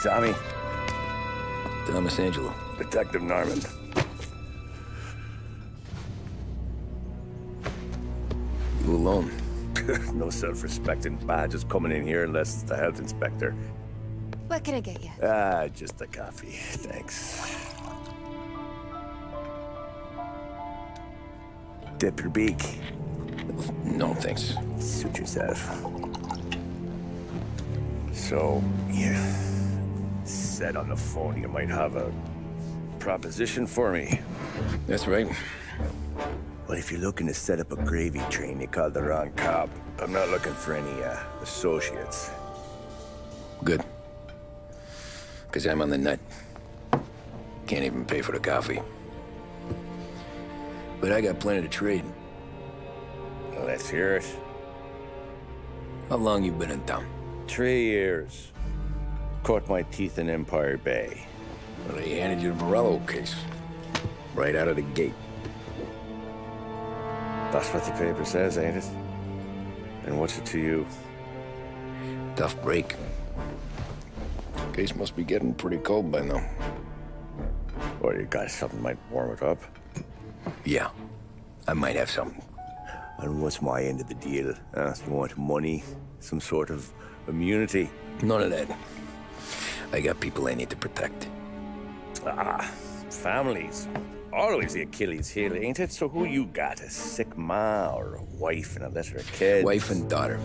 Tommy. Thomas Angelo. Detective Norman. You alone? No self-respecting badges coming in here unless it's the health inspector. What can I get you? Just a coffee. Thanks. Dip your beak. No, thanks. Suit yourself. So, you said on the phone you might have a proposition for me. That's right. Well, if you're looking to set up a gravy train, you called the wrong cop. I'm not looking for any, associates. Good. Because I'm on the nut. Can't even pay for the coffee. But I got plenty to trade. Well, let's hear it. How long you been in town? 3 years. Caught my teeth in Empire Bay. Well, they handed you the Morello case. Right out of the gate. That's what the paper says, ain't it? And what's it to you? Tough break. Case must be getting pretty cold by now. Or you got something might warm it up? Yeah, I might have something. And what's my end of the deal? You want money? Some sort of immunity? None of that. I got people I need to protect. Families. Always the Achilles heel, ain't it? So who you got? A sick ma or a wife and a litter of kids? Wife and daughter.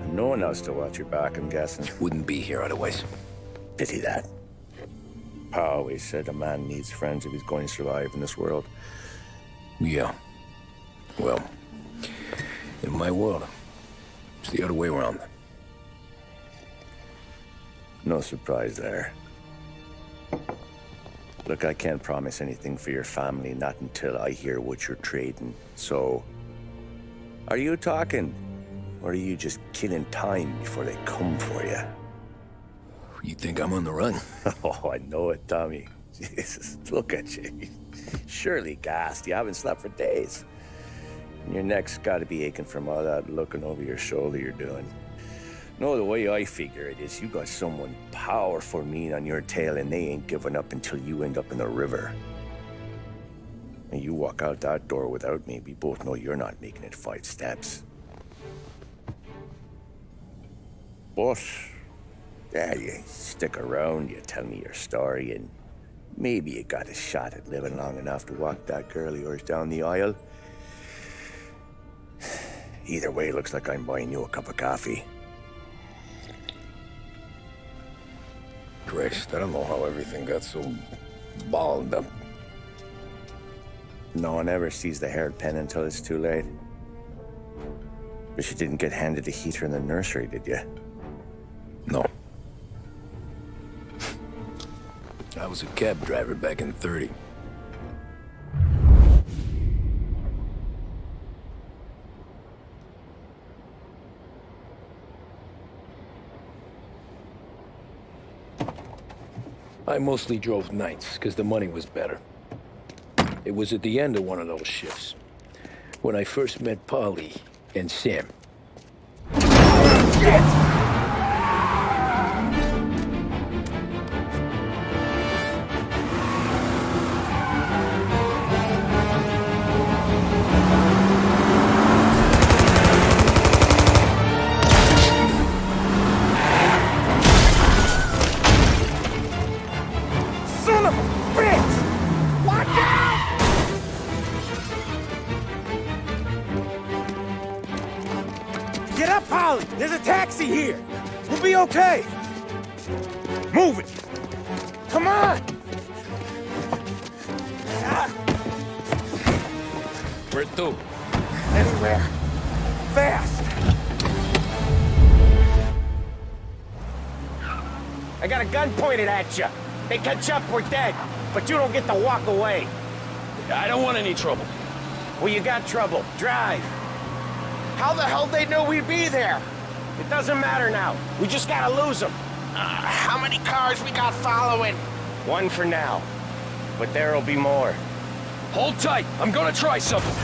And no one else to watch your back, I'm guessing. Wouldn't be here otherwise. Pity that. Pa always said a man needs friends if he's going to survive in this world. Yeah. Well, in my world, it's the other way around. No surprise there. Look, I can't promise anything for your family, not until I hear what you're trading. So, are you talking? Or are you just killing time before they come for you? You think I'm on the run? Oh, I know it, Tommy. Jesus, look at you. Surely gassed. You haven't slept for days. And your neck's got to be aching from all that looking over your shoulder you're doing. No, the way I figure it is you got someone powerful mean on your tail and they ain't giving up until you end up in the river. And you walk out that door without me, we both know you're not making it 5 steps. But, yeah, you stick around, you tell me your story, and maybe you got a shot at living long enough to walk that girl of yours down the aisle. Either way, looks like I'm buying you a cup of coffee. Christ, I don't know how everything got so balled up. No one ever sees the hairpin until it's too late. But you didn't get handed a heater in the nursery, did you? No. I was a cab driver back in '30. I mostly drove nights, because the money was better. It was at the end of one of those shifts, when I first met Polly and Sam. Shit! Son of a bitch! Watch out! Get up, Polly! There's a taxi here! We'll be okay! Move it! Come on! Where to? Anywhere. Fast! I got a gun pointed at you. They catch up, we're dead. But you don't get to walk away. I don't want any trouble. Well, you got trouble. Drive. How the hell they knew we'd be there? It doesn't matter now. We just gotta lose them. How many cars we got following? One for now. But there'll be more. Hold tight. I'm gonna try something.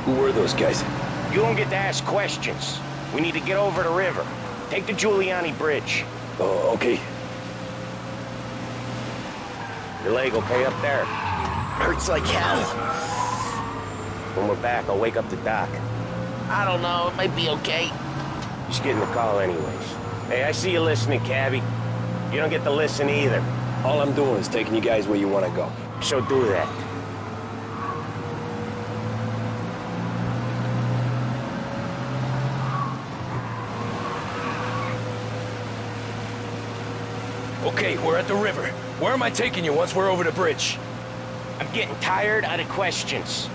Who were those guys? You don't get to ask questions. We need to get over the river. Take the Giuliani Bridge. Oh, okay. Your leg will pay up there. Hurts like hell. When we're back, I'll wake up the doc. I don't know, it might be okay. Just getting the call anyways. Hey, I see you listening, Cabby. You don't get to listen either. All I'm doing is taking you guys where you want to go. So do that. Okay, we're at the river. Where am I taking you once we're over the bridge? I'm getting tired of the questions.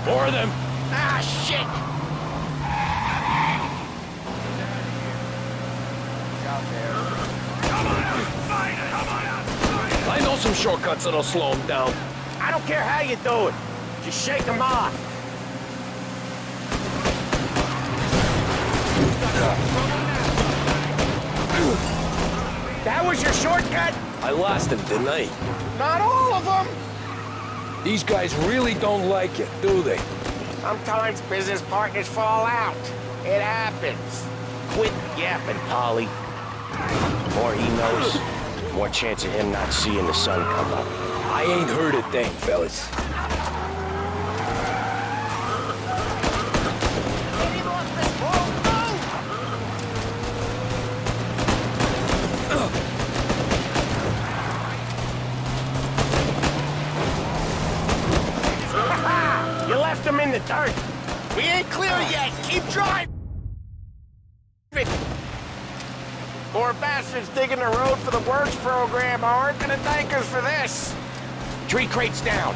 More of them. Ah, shit! I know some shortcuts that'll slow them down. I don't care how you do it. Just shake them off. That was your shortcut? I lost him, didn't I? Not all of them. These guys really don't like it, do they? Sometimes business partners fall out. It happens. Quit yapping, Polly. The more he knows, the more chance of him not seeing the sun come up. I ain't heard a thing, fellas. You left him in the dirt. We ain't clear yet. Keep driving. Poor bastards digging the road for the works program aren't gonna thank us for this. 3 crates down.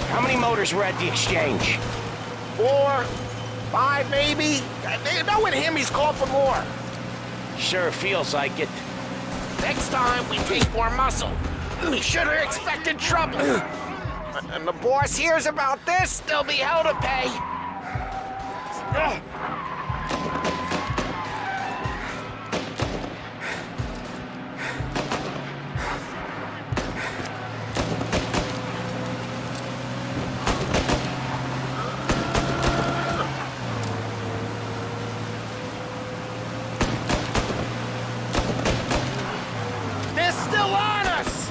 How many motors were at the exchange? 4, 5 maybe. Knowing him, he's called for more. Sure feels like it. Next time, we take more muscle. We should have expected trouble. And the boss hears about this, there'll be hell to pay. They're still on us!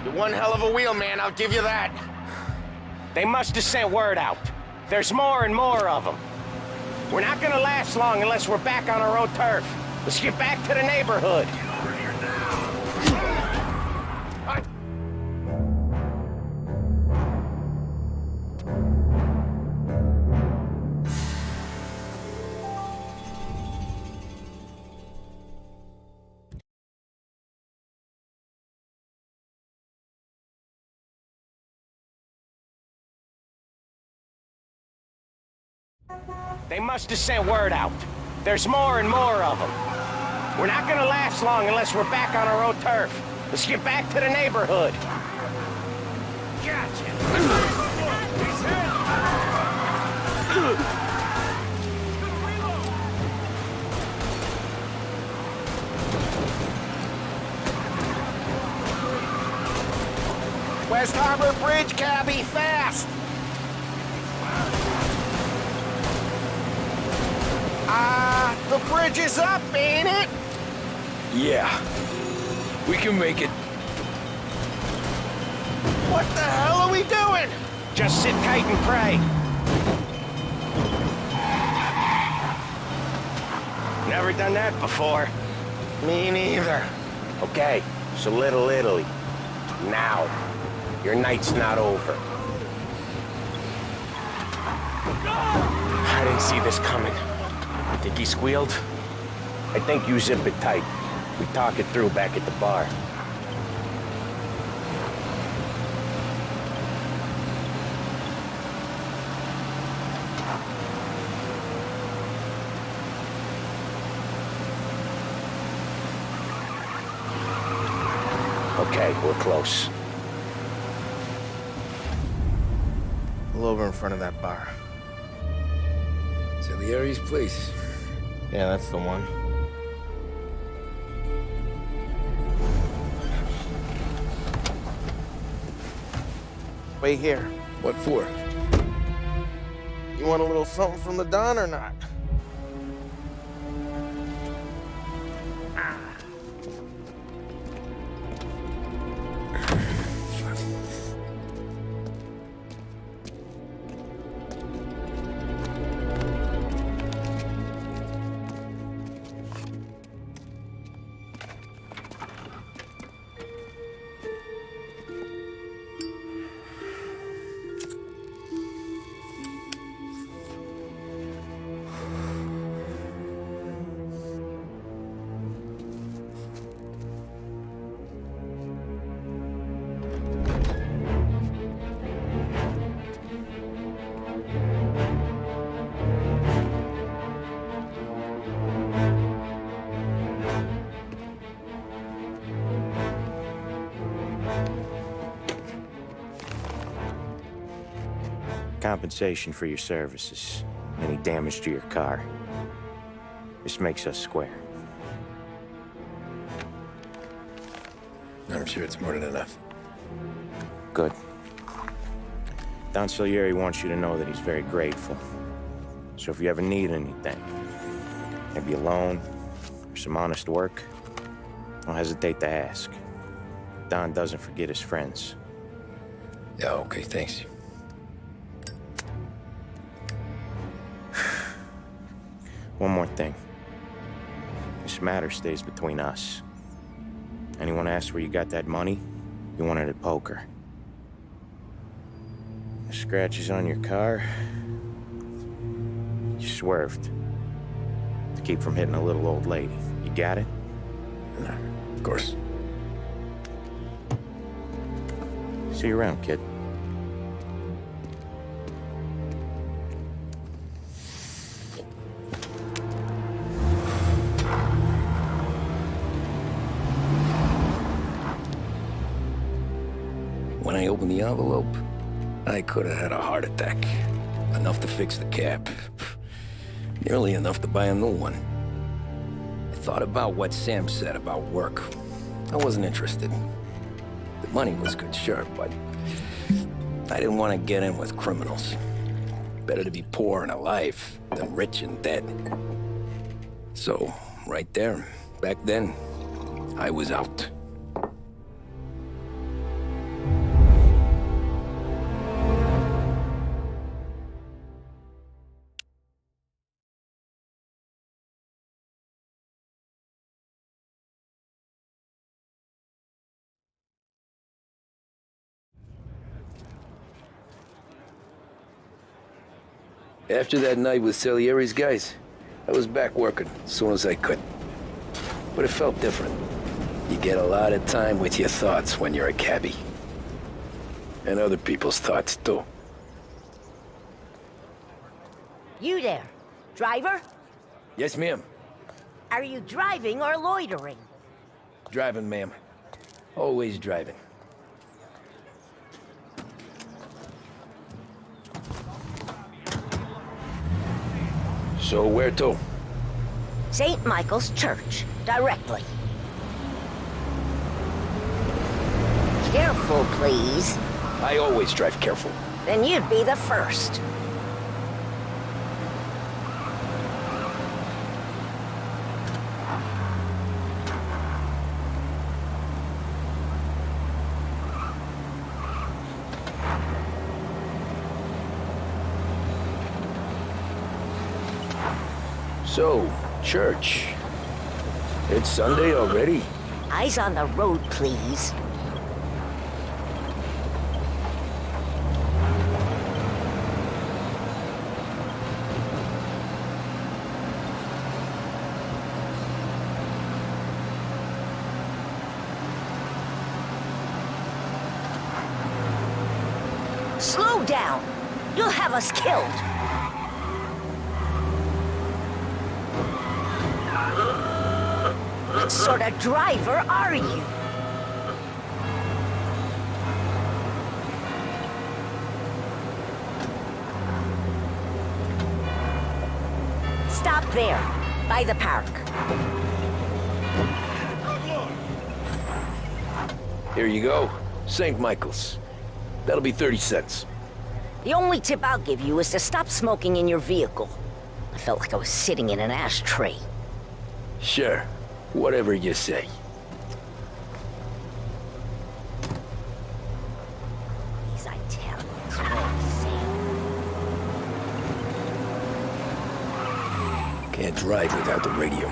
You're one hell of a wheelman, I'll give you that. They must have sent word out. There's more and more of them. We're not gonna last long unless we're back on our own turf. Let's get back to the neighborhood. They must have sent word out. There's more and more of them. We're not gonna last long unless we're back on our own turf. Let's get back to the neighborhood. West Harbor Bridge, cabby, fast! The bridge is up, ain't it? Yeah. We can make it. What the hell are we doing? Just sit tight and pray. Never done that before. Me neither. Okay, so Little Italy. Now. Your night's not over. I didn't see this coming. You think he squealed? I think you zip it tight. We talk it through back at the bar. Okay, we're close. Pull over in front of that bar. Salieri's place. Yeah, that's the one. Wait here. What for? You want a little something from the Don or not? Compensation for your services. Any damage to your car. This makes us square. I'm sure it's more than enough. Good. Don Salieri wants you to know that he's very grateful. So if you ever need anything, maybe a loan or some honest work, don't hesitate to ask. Don doesn't forget his friends. Yeah, okay, thanks. One more thing. This matter stays between us. Anyone asks where you got that money, you won it at poker. The scratches on your car, you swerved to keep from hitting a little old lady. You got it? Of course. See you around, kid. When I opened the envelope, I could have had a heart attack. Enough to fix the cap. Nearly enough to buy a new one. I thought about what Sam said about work. I wasn't interested. The money was good, sure, but I didn't want to get in with criminals. Better to be poor and alive than rich and dead. So, right there, back then, I was out. After that night with Salieri's guys, I was back working as soon as I could. But it felt different. You get a lot of time with your thoughts when you're a cabbie. And other people's thoughts, too. You there, driver? Yes, ma'am. Are you driving or loitering? Driving, ma'am. Always driving. So where to? St. Michael's Church, directly. Careful, please. I always drive careful. Then you'd be the first. So, church. It's Sunday already? Eyes on the road, please. Slow down. You'll have us killed. What sort of driver are you? there, by the park. Here you go. St. Michael's. That'll be 30 cents. The only tip I'll give you is to stop smoking in your vehicle. I felt like I was sitting in an ashtray. Sure. Whatever you say. These Italians are all the same. Can't drive without the radio.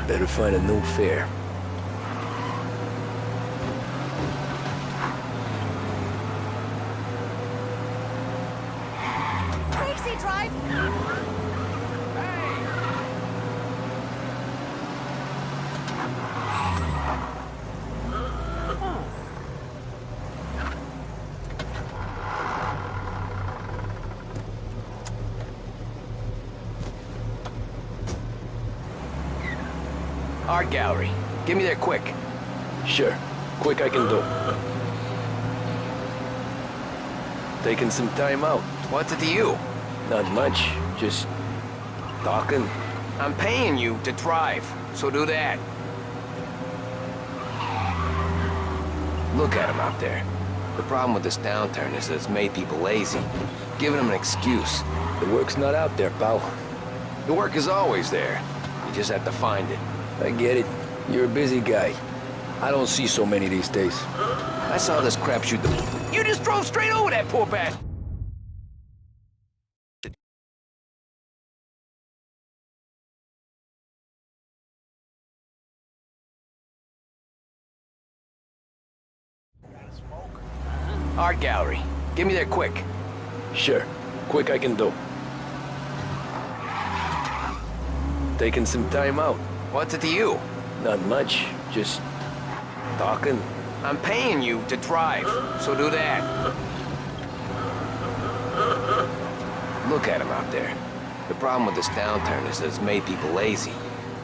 Better find a new fare. Crazy drive. Art gallery. Get me there quick. Sure. Quick I can do. Taking some time out. What's it to you? Not much. Just talking. I'm paying you to drive, so do that. Look at him out there. The problem with this downturn is that it's made people lazy, giving them an excuse. The work's not out there, pal. The work is always there. You just have to find it. I get it. You're a busy guy. I don't see so many these days. I saw this crapshoot the... You just drove straight over that poor bastard! Art gallery. Get me there quick. Sure. Quick I can do. Taking some time out. What's it to you? Not much. Just talking. I'm paying you to drive, so do that. Look at him out there. The problem with this downturn is that it's made people lazy,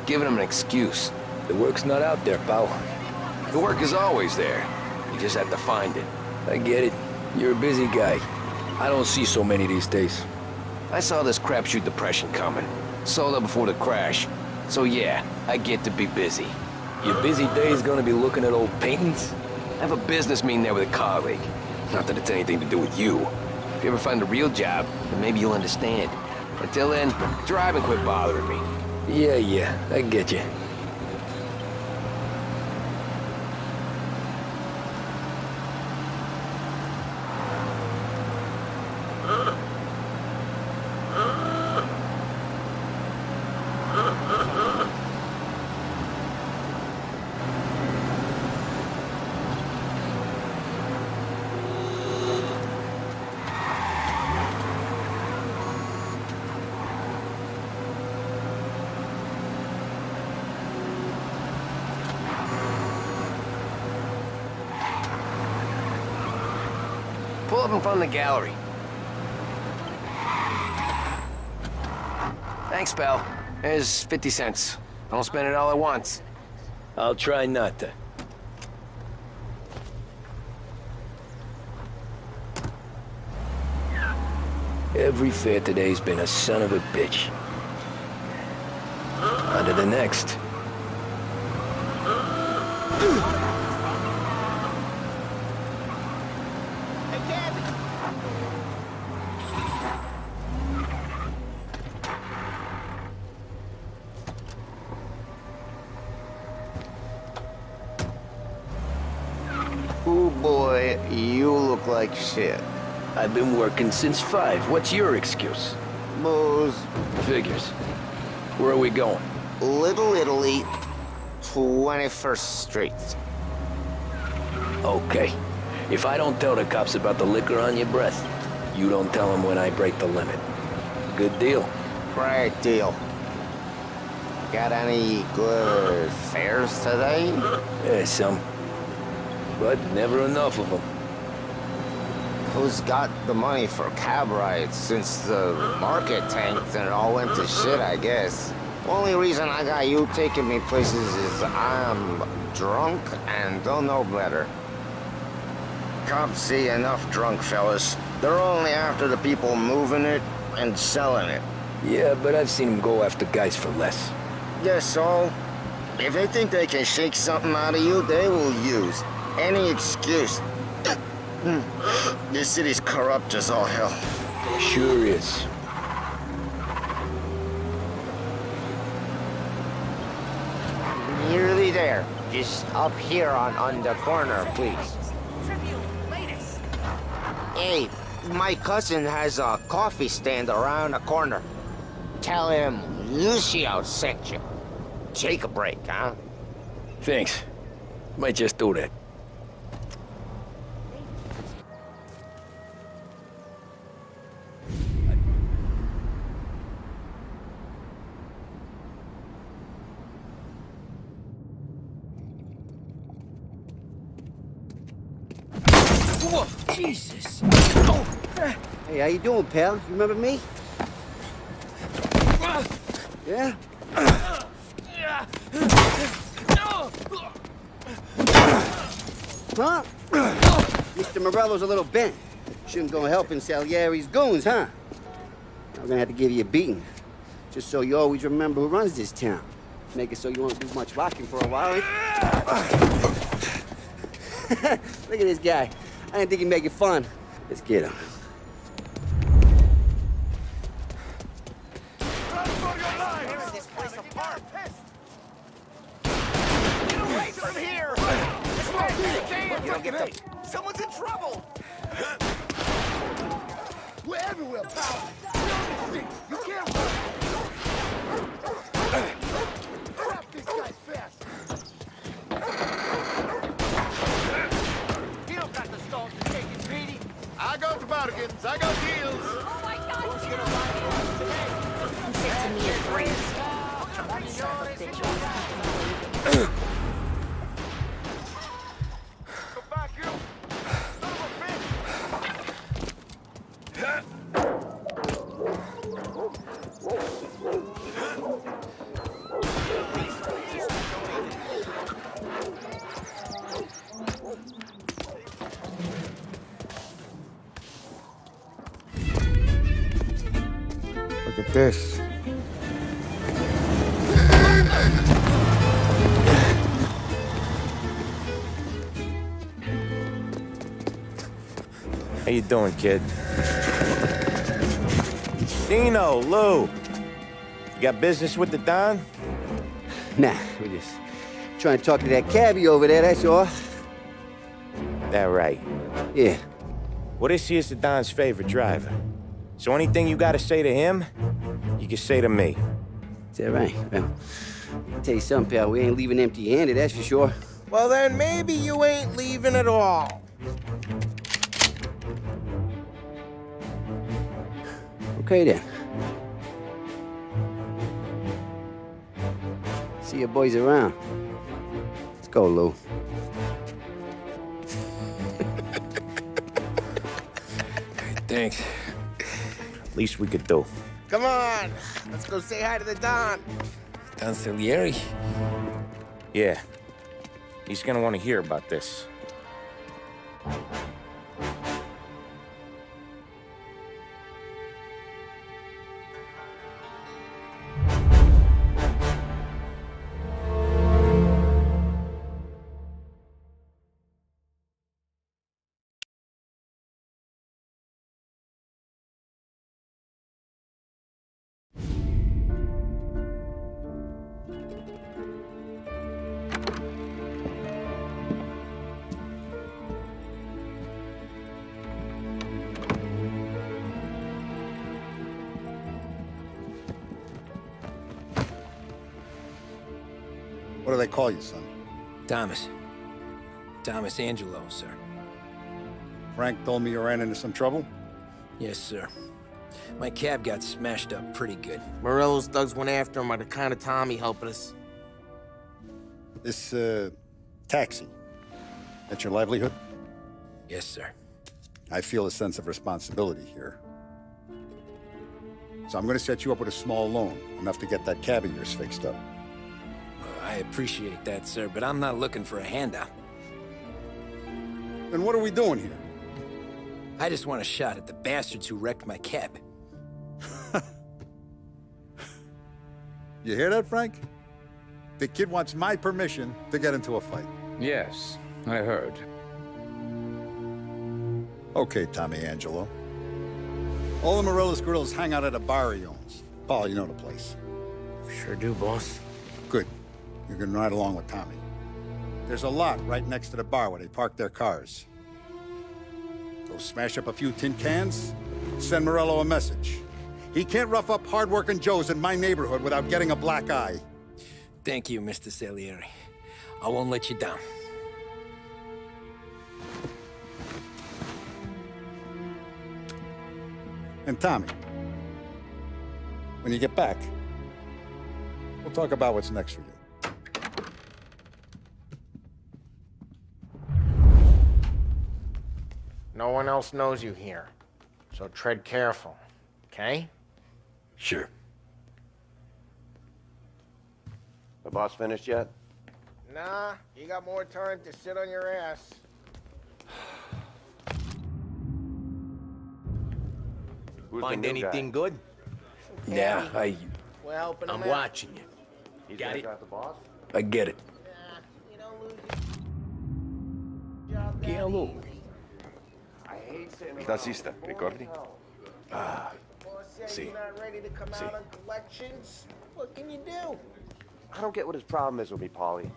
giving them an excuse. The work's not out there, pal. The work is always there. You just have to find it. I get it. You're a busy guy. I don't see so many these days. I saw this crapshoot depression coming. Sold up before the crash. So yeah, I get to be busy. Your busy day's gonna be looking at old paintings? I have a business meeting there with a colleague. Not that it's anything to do with you. If you ever find a real job, then maybe you'll understand. Until then, drive and quit bothering me. Yeah, I get you. Pull up in front of the gallery. Thanks, pal. There's 50 cents. Don't spend it all at once. I'll try not to. Every fare today's been a son of a bitch. On to the next. Ooh, boy, you look like shit. I've been working since 5. What's your excuse? Booze. Figures. Where are we going? Little Italy, 21st Street. Okay. If I don't tell the cops about the liquor on your breath, you don't tell them when I break the limit. Good deal. Great deal. Got any good fares today? Yeah, some. But never enough of them. Who's got the money for cab rides since the market tanked and it all went to shit, I guess? Only reason I got you taking me places is I'm drunk and don't know better. Cops see enough drunk fellas. They're only after the people moving it and selling it. Yeah, but I've seen him go after guys for less. Yeah, so if they think they can shake something out of you, they will use any excuse. This city's corrupt as all hell. Sure is. Nearly there. Just up here on the corner, please. Hey, my cousin has a coffee stand around the corner. Tell him Lucio sent you. Take a break, huh? Thanks. Might just do that. Whoa, Jesus! Hey, how you doing, pal? You remember me? Yeah? Huh? Mr. Morello's a little bent. Shouldn't go helping Salieri's goons, huh? I'm gonna have to give you a beating. Just so you always remember who runs this town. Make it so you won't do much rocking for a while. Look at this guy. I didn't think he'd make it fun. Let's get him. Someone's in trouble! We're everywhere, pal! You can't trap these guys fast! You don't got the stones to take it, Petey! I got the bargains, I got deals! Oh my God! Come sit to me and Grace. Son of a bitch. Come back, you! Son of a bitch! Look at this. How you doing, kid? Dino, Lou. You got business with the Don? Nah, we just trying to talk to that cabbie over there, that's all. That right. Yeah. Well, this here's the Don's favorite driver. So anything you gotta say to him, you can say to me. Is that right? Well, I'll tell you something, pal. We ain't leaving empty-handed, that's for sure. Well, then maybe you ain't leaving at all. Okay, then. See your boys around. Let's go, Lou. Thanks. Least we could do. Come on, let's go say hi to the Don. Don Salieri? Yeah. He's gonna want to hear about this. What do they call you, son? Thomas. Thomas Angelo, sir. Frank told me you ran into some trouble? Yes, sir. My cab got smashed up pretty good. Morello's thugs went after him by the kind of Tommy helping us. This, taxi. That's your livelihood? Yes, sir. I feel a sense of responsibility here. So I'm gonna set you up with a small loan, enough to get that cab of yours fixed up. I appreciate that, sir, but I'm not looking for a handout. Then what are we doing here? I just want a shot at the bastards who wrecked my cab. You hear that, Frank? The kid wants my permission to get into a fight. Yes, I heard. Okay, Tommy Angelo. All the Morello's girls hang out at a bar he owns. Paul, you know the place. Sure do, boss. Good. You can ride along with Tommy. There's a lot right next to the bar where they park their cars. Go smash up a few tin cans, send Morello a message. He can't rough up hard-working Joes in my neighborhood without getting a black eye. Thank you, Mr. Salieri. I won't let you down. And Tommy, when you get back, we'll talk about what's next for you. No one else knows you here, so tread careful, okay? Sure. The boss finished yet? Nah, you got more time to sit on your ass. Who's Find the new anything guy? good? Yeah, We're helping him I'm out. watching you. He's Got it? got the boss? I get it. Nah, you don't lose your job that Hello. easy. Tassista, ricordi? Boss said he's not ready to come out on collections. What can you do? I don't get what his problem is with me, Paulie.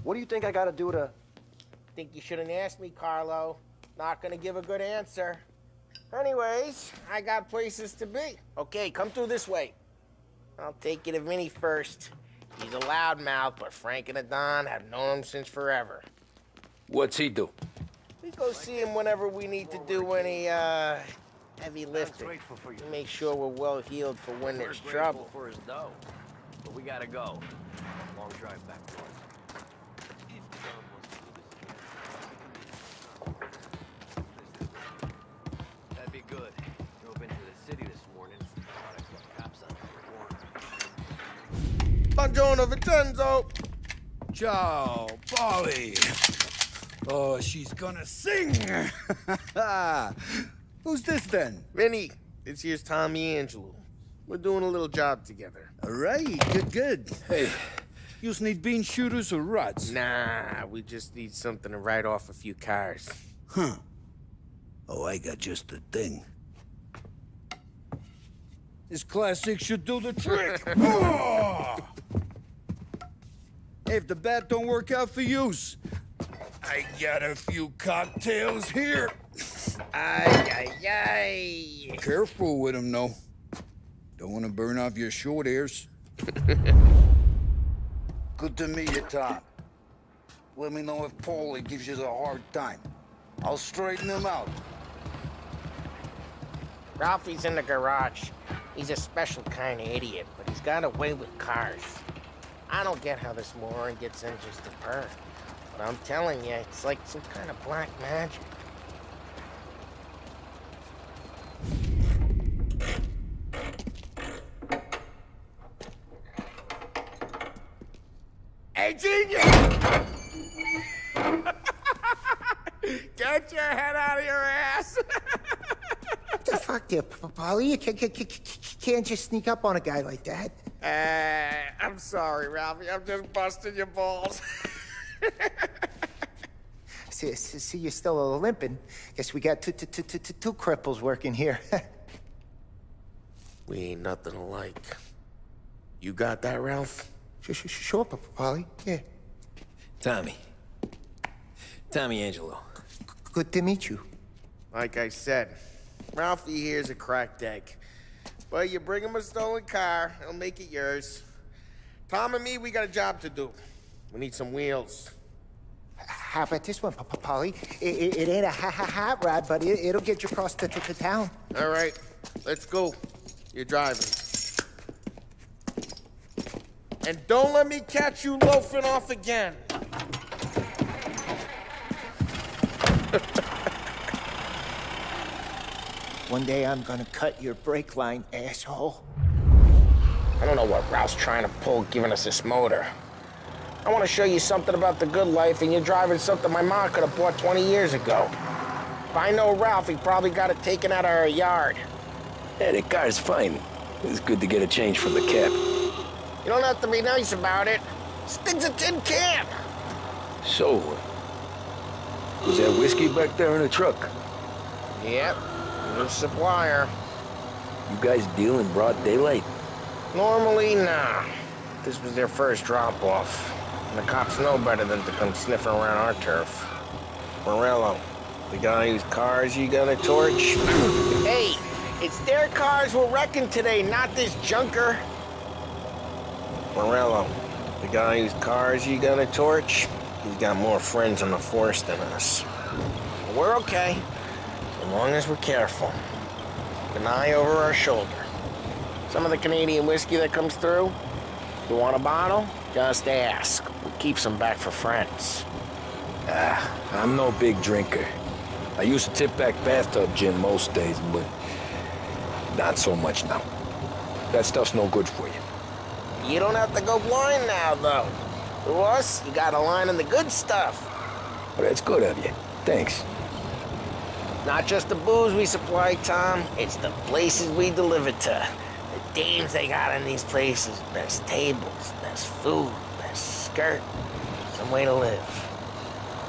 What do you think I gotta do to... Think you shouldn't ask me, Carlo. Not gonna give a good answer. Anyways, I got places to be. Okay, come through this way. I'll take you to Vinny first. He's a loudmouth, but Frank and the Don have known him since forever. What's he do? We go see him whenever we need to do any, heavy lifting. To make sure we're well healed for when there's trouble. For his dough. But we gotta go. Long drive back. That'd be good. Drove into the city this morning. Thought I saw cops on the corner. Buongiorno, Vincenzo! Ciao, Polly. Oh, she's gonna sing. Who's this then? Vinny, this here's Tommy Angelo. We're doing a little job together. All right, good. Hey, You need bean shooters or rods? Nah, we just need something to write off a few cars. Huh. Oh, I got just the thing. This classic should do the trick. Oh! Hey, if the bat don't work out for yous, I got a few cocktails here. Ay. Careful with them, though. Don't want to burn off your short hairs. Good to meet you, Tom. Let me know if Paulie gives you a hard time. I'll straighten him out. Ralphie's in the garage. He's a special kind of idiot, but he's got a way with cars. I don't get how this moron gets in just a perk. But I'm telling you, it's like some kind of black magic. Hey, genius! Get your head out of your ass! What the fuck there, Paulie? You can't just sneak up on a guy like that. I'm sorry, Ralphie. I'm just busting your balls. See, you're still limping. Guess we got two cripples working here. We ain't nothing alike. You got that, Ralph? Sure, Paulie. Yeah. Tommy Angelo. Good to meet you. Like I said, Ralphie here's a cracked egg. But you bring him a stolen car, he'll make it yours. Tom and me, we got a job to do. We need some wheels. How about this one, Paulie? It ain't a hot rod, but it'll get you across to town. All right, let's go. You're driving. And don't let me catch you loafing off again. One day I'm gonna cut your brake line, asshole. I don't know what Ralph's trying to pull giving us this motor. I want to show you something about the good life, and you're driving something my mom could have bought 20 years ago. If I know Ralph, he probably got it taken out of our yard. Yeah, the car's fine. It's good to get a change from the cab. You don't have to be nice about it. This thing's a tin can. So, was that whiskey back there in the truck? Yep, new supplier. You guys deal in broad daylight? Normally, nah. This was their first drop-off. And the cops know better than to come sniffing around our turf. Morello, the guy whose cars you gonna torch? Hey, it's their cars we're wrecking today, not this junker. Morello, the guy whose cars you gonna torch? He's got more friends on the force than us. But we're okay, as long as we're careful. An eye over our shoulder. Some of the Canadian whiskey that comes through, you want a bottle? Just ask. We keep some back for friends. I'm no big drinker. I used to tip back bathtub gin most days, but not so much now. That stuff's no good for you. You don't have to go blind now, though. To us, you got a line on the good stuff. Well, that's good of you. Thanks. Not just the booze we supply, Tom. It's the places we deliver to. The dames they got in these places. Best tables, best food, best skirt. Some way to live.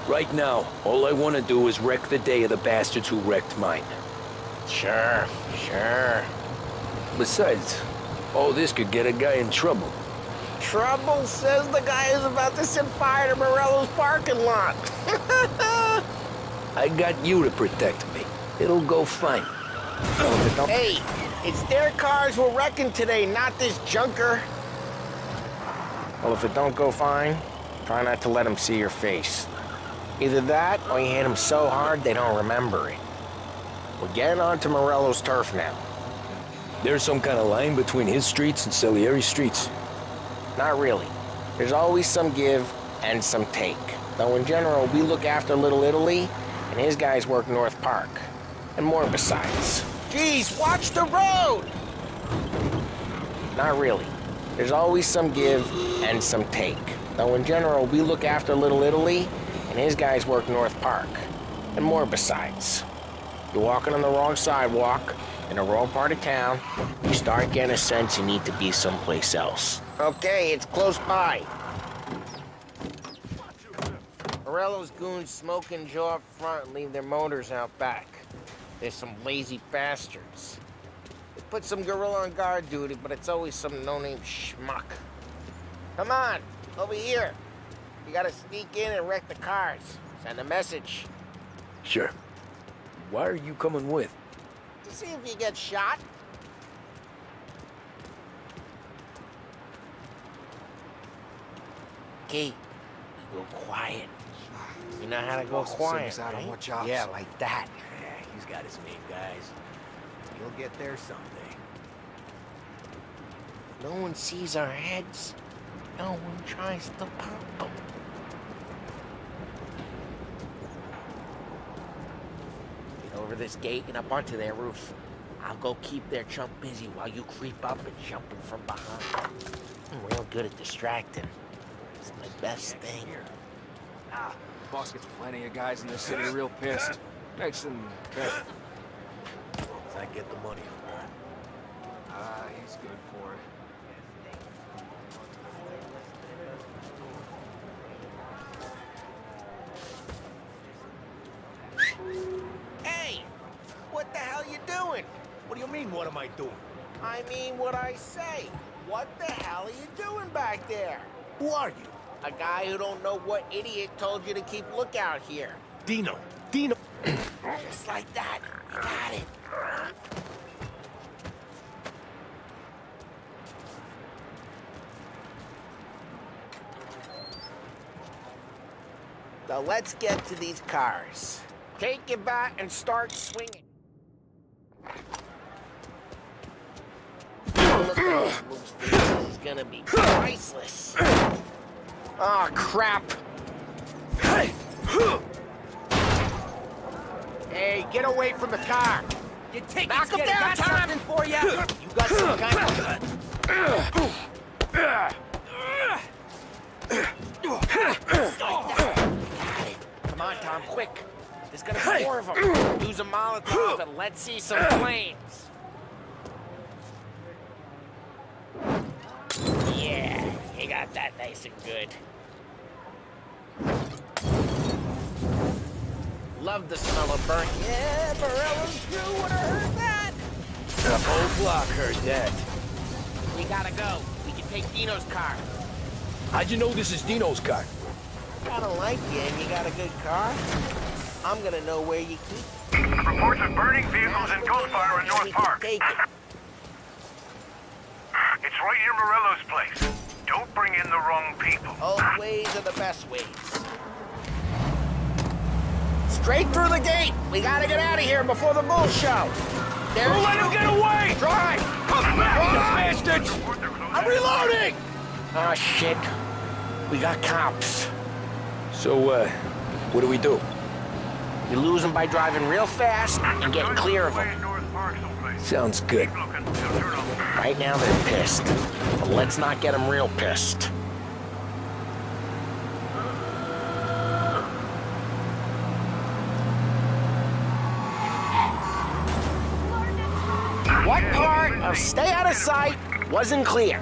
Right now, all I want to do is wreck the day of the bastards who wrecked mine. Sure. Besides, all this could get a guy in trouble. Trouble, says the guy who's about to set fire to Morello's parking lot. I got you to protect me. It'll go fine. Hey, it's their cars we're wrecking today, not this junker. Well, if it don't go fine, try not to let them see your face. Either that, or you hit them so hard they don't remember it. We're getting onto Morello's turf now. There's some kind of line between his streets and Salieri's streets. Not really. There's always some give and some take. Though in general, we look after Little Italy, and his guys work North Park. And more besides. Geez, watch the road! Not really. There's always some give and some take. Though in general, we look after Little Italy, and his guys work North Park. And more besides. You're walking on the wrong sidewalk, in the wrong part of town, you start getting a sense you need to be someplace else. Okay, it's close by. Morello's goons smoke and jaw up front and leave their motors out back. There's some lazy bastards. They put some gorilla on guard duty, but it's always some no-name schmuck. Come on, over here. You gotta sneak in and wreck the cars. Send a message. Sure. Why are you coming with? To see if you get shot. Okay, you go quiet. You know how to go quiet, right? Yeah, like that. Yeah, he's got his name, guys. You'll get there someday. No one sees our heads. No one tries to pop them. Get over this gate and up onto their roof. I'll go keep their chump busy while you creep up and jump them from behind. I'm real good at distracting. It's my best thing. Boss gets plenty of guys in this city real pissed. Makes them careful. I get the money on that. He's good for it. Hey! What the hell you doing? What do you mean, what am I doing? I mean what I say. What the hell are you doing back there? Who are you? A guy who don't know what idiot told you to keep lookout here. Dino. Just like that. You got it. Now let's get to these cars. Take your bat and start swinging. Look at those moves. This is gonna be priceless. Oh, crap. Hey, get away from the car! You take Knock him down, Tom! something for you? You got some kind of... Come on, Tom, quick. There's gonna be more of them. Use a Molotov and let's see some flames. Yeah. got that nice and good. Love the smell of burnt. Yeah, Morello's crew would have heard that. The whole block heard that. We gotta go. We can take Dino's car. How'd you know this is Dino's car? I don't like you and you got a good car. I'm gonna know where you keep it. Reports of burning vehicles and gunfire in North Park. Take it. It's right near Morello's place. Don't bring in the wrong people. Old ways are the best ways. Straight through the gate. We gotta get out of here before the bull show. Don't let him get away! Drive! Come back, you bastards! I'm reloading! Oh, shit. We got cops. So, what do we do? You lose them by driving real fast and getting clear of them. Sounds good. Right now they're pissed. But let's not get them real pissed. What part of stay out of sight wasn't clear?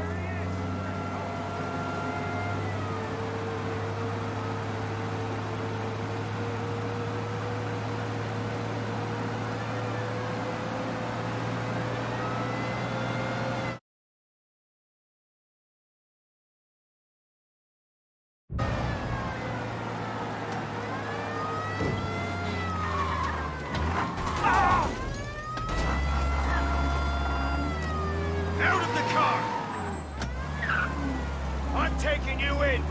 Out of the car! I'm taking you in!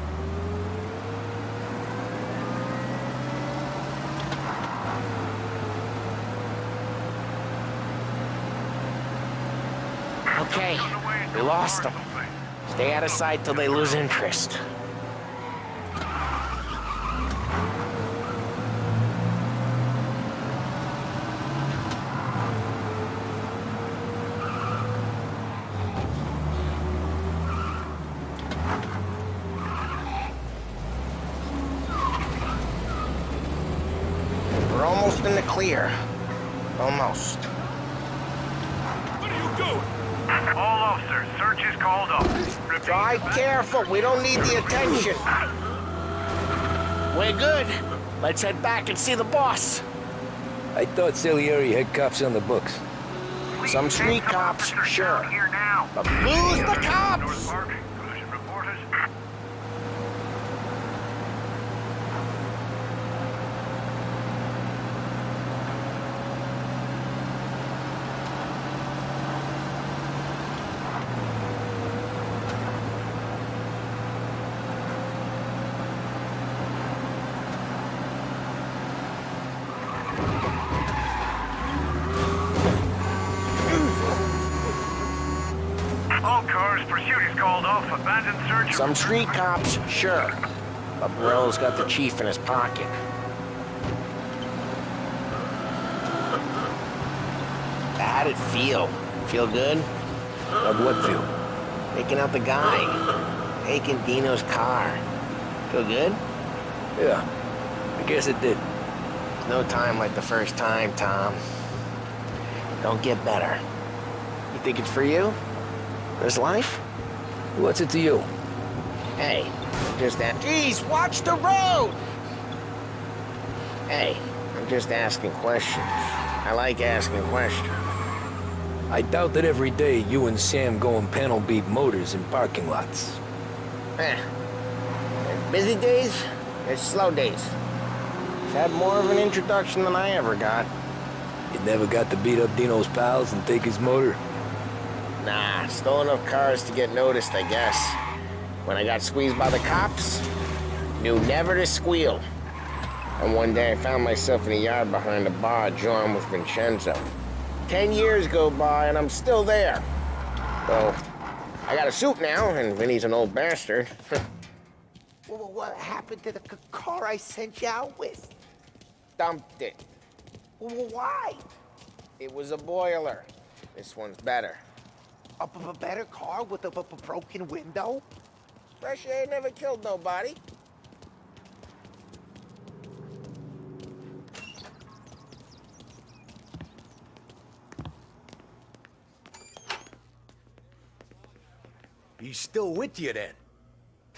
Okay, we lost them. Stay out of sight till they lose interest. We're almost in the clear. Almost. What are you doing? All officers, search is called off. Drive careful. We don't need the attention. We're good. Let's head back and see the boss. I thought Salieri had cops on the books. Some street cops, sure. Here now. But lose the cops! North Park, collision reported. All cars, pursuit is called off. Abandoned search. Some street cops, sure. But Morello's got the chief in his pocket. How'd it feel? Feel good? How'd what feel? Taking out the guy. Taking Dino's car. Feel good? Yeah, I guess it did. There's no time like the first time, Tom. Don't get better. You think it's for you? This life? What's it to you? Hey, just that. Jeez, watch the road! Hey, I'm just asking questions. I like asking questions. I doubt that every day you and Sam go and panel beat motors in parking lots. There's busy days, there's slow days. He's had more of an introduction than I ever got. You never got to beat up Dino's pals and take his motor? Nah, stole enough cars to get noticed, I guess. When I got squeezed by the cops, knew never to squeal. And one day I found myself in a yard behind a bar drawing with Vincenzo. 10 years go by and I'm still there. So, I got a suit now, and Vinny's an old bastard. What happened to the car I sent you out with? Dumped it. Why? It was a boiler. This one's better. A better car with a broken window? Fresh air never killed nobody. He's still with you then?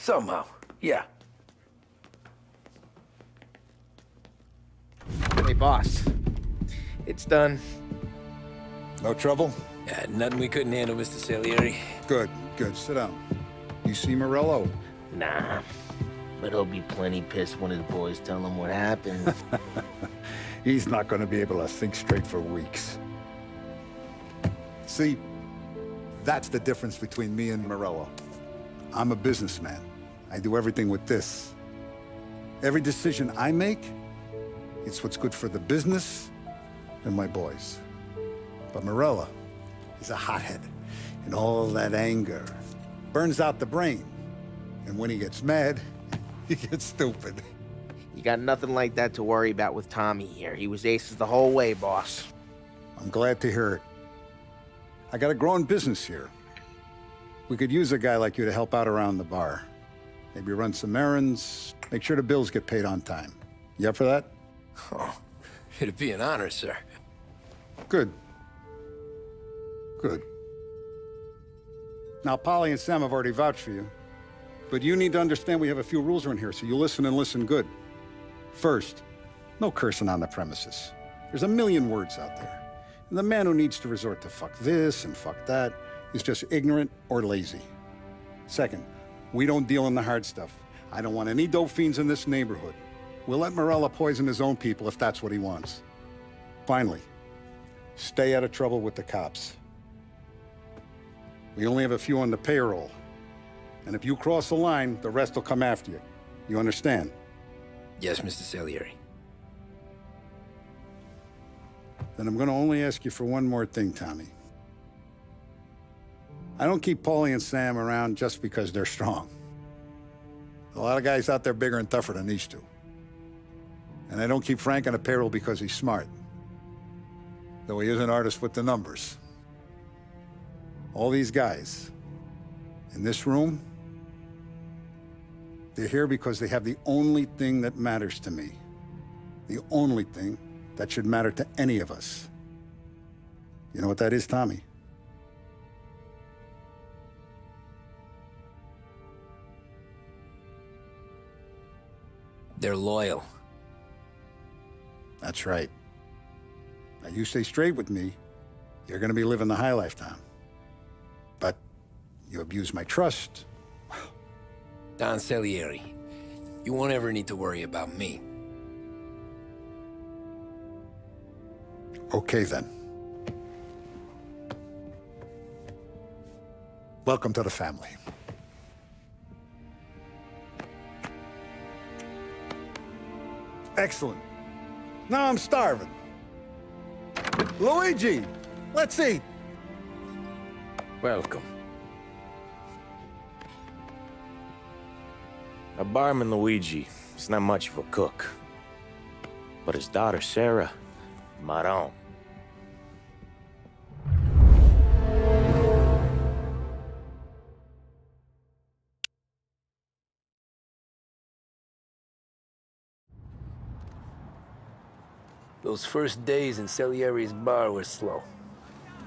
Somehow, yeah. Hey, boss. It's done. No trouble? Yeah, nothing we couldn't handle, Mr. Salieri. Good, good. Sit down. You see Morello? Nah. But he'll be plenty pissed when his boys tell him what happened. He's not going to be able to think straight for weeks. See, that's the difference between me and Morello. I'm a businessman. I do everything with this. Every decision I make, it's what's good for the business and my boys. But Morello, he's a hothead, and all that anger burns out the brain. And when he gets mad, he gets stupid. You got nothing like that to worry about with Tommy here. He was aces the whole way, boss. I'm glad to hear it. I got a growing business here. We could use a guy like you to help out around the bar. Maybe run some errands, make sure the bills get paid on time. You up for that? Oh, it'd be an honor, sir. Good. Good. Now, Polly and Sam have already vouched for you. But you need to understand we have a few rules around here, so you listen and listen good. First, no cursing on the premises. There's a million words out there. And the man who needs to resort to fuck this and fuck that is just ignorant or lazy. Second, we don't deal in the hard stuff. I don't want any dope fiends in this neighborhood. We'll let Morello poison his own people if that's what he wants. Finally, stay out of trouble with the cops. We only have a few on the payroll. And if you cross the line, the rest will come after you. You understand? Yes, Mr. Salieri. Then I'm gonna only ask you for one more thing, Tommy. I don't keep Paulie and Sam around just because they're strong. A lot of guys out there bigger and tougher than these two. And I don't keep Frank on a payroll because he's smart. Though he is an artist with the numbers. All these guys in this room, they're here because they have the only thing that matters to me. The only thing that should matter to any of us. You know what that is, Tommy? They're loyal. That's right. Now, you stay straight with me, you're gonna be living the high life, Tom. But you abuse my trust. Don Salieri, you won't ever need to worry about me. Okay, then. Welcome to the family. Excellent. Now I'm starving. Luigi, let's eat. Welcome. A barman Luigi is not much of a cook. But his daughter Sarah, Maron. Those first days in Salieri's bar were slow.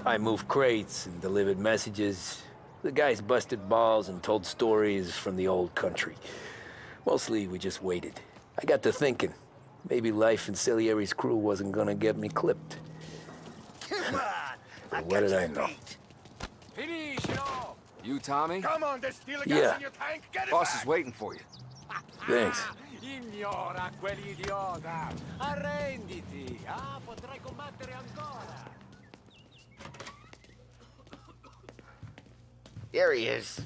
I moved crates and delivered messages. The guys busted balls and told stories from the old country. Mostly, we just waited. I got to thinking, maybe life in Salieri's crew wasn't gonna get me clipped. Come on! But what did I know? Finish it off! You, Tommy? Come on, there's still a Yeah. gas in your tank. Get it Boss back. is waiting for you. Thanks. Ignora quell'idiota! Arrenditi! Ah, potrai combattere ancora! There he is.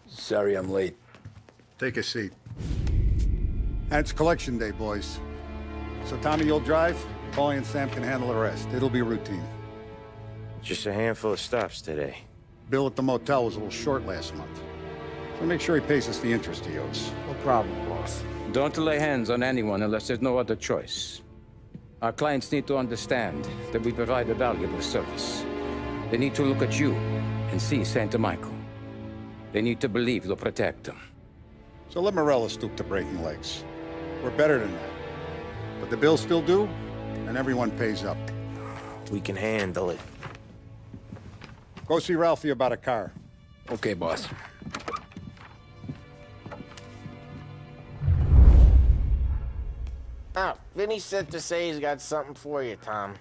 Sorry I'm late. Take a seat. And it's collection day, boys. So Tommy, you'll drive. Paulie and Sam can handle the rest. It'll be routine. Just a handful of stops today. Bill at the motel was a little short last month. So make sure he pays us the interest he owes. No problem, boss. Don't lay hands on anyone unless there's no other choice. Our clients need to understand that we provide a valuable service. They need to look at you and see Santa Michael. They need to believe you'll protect them. So let Morello stoop to breaking legs. We're better than that. But the bills still due, and everyone pays up. We can handle it. Go see Ralphie about a car. Okay, boss. Oh, Vinny said to say he's got something for you, Tom.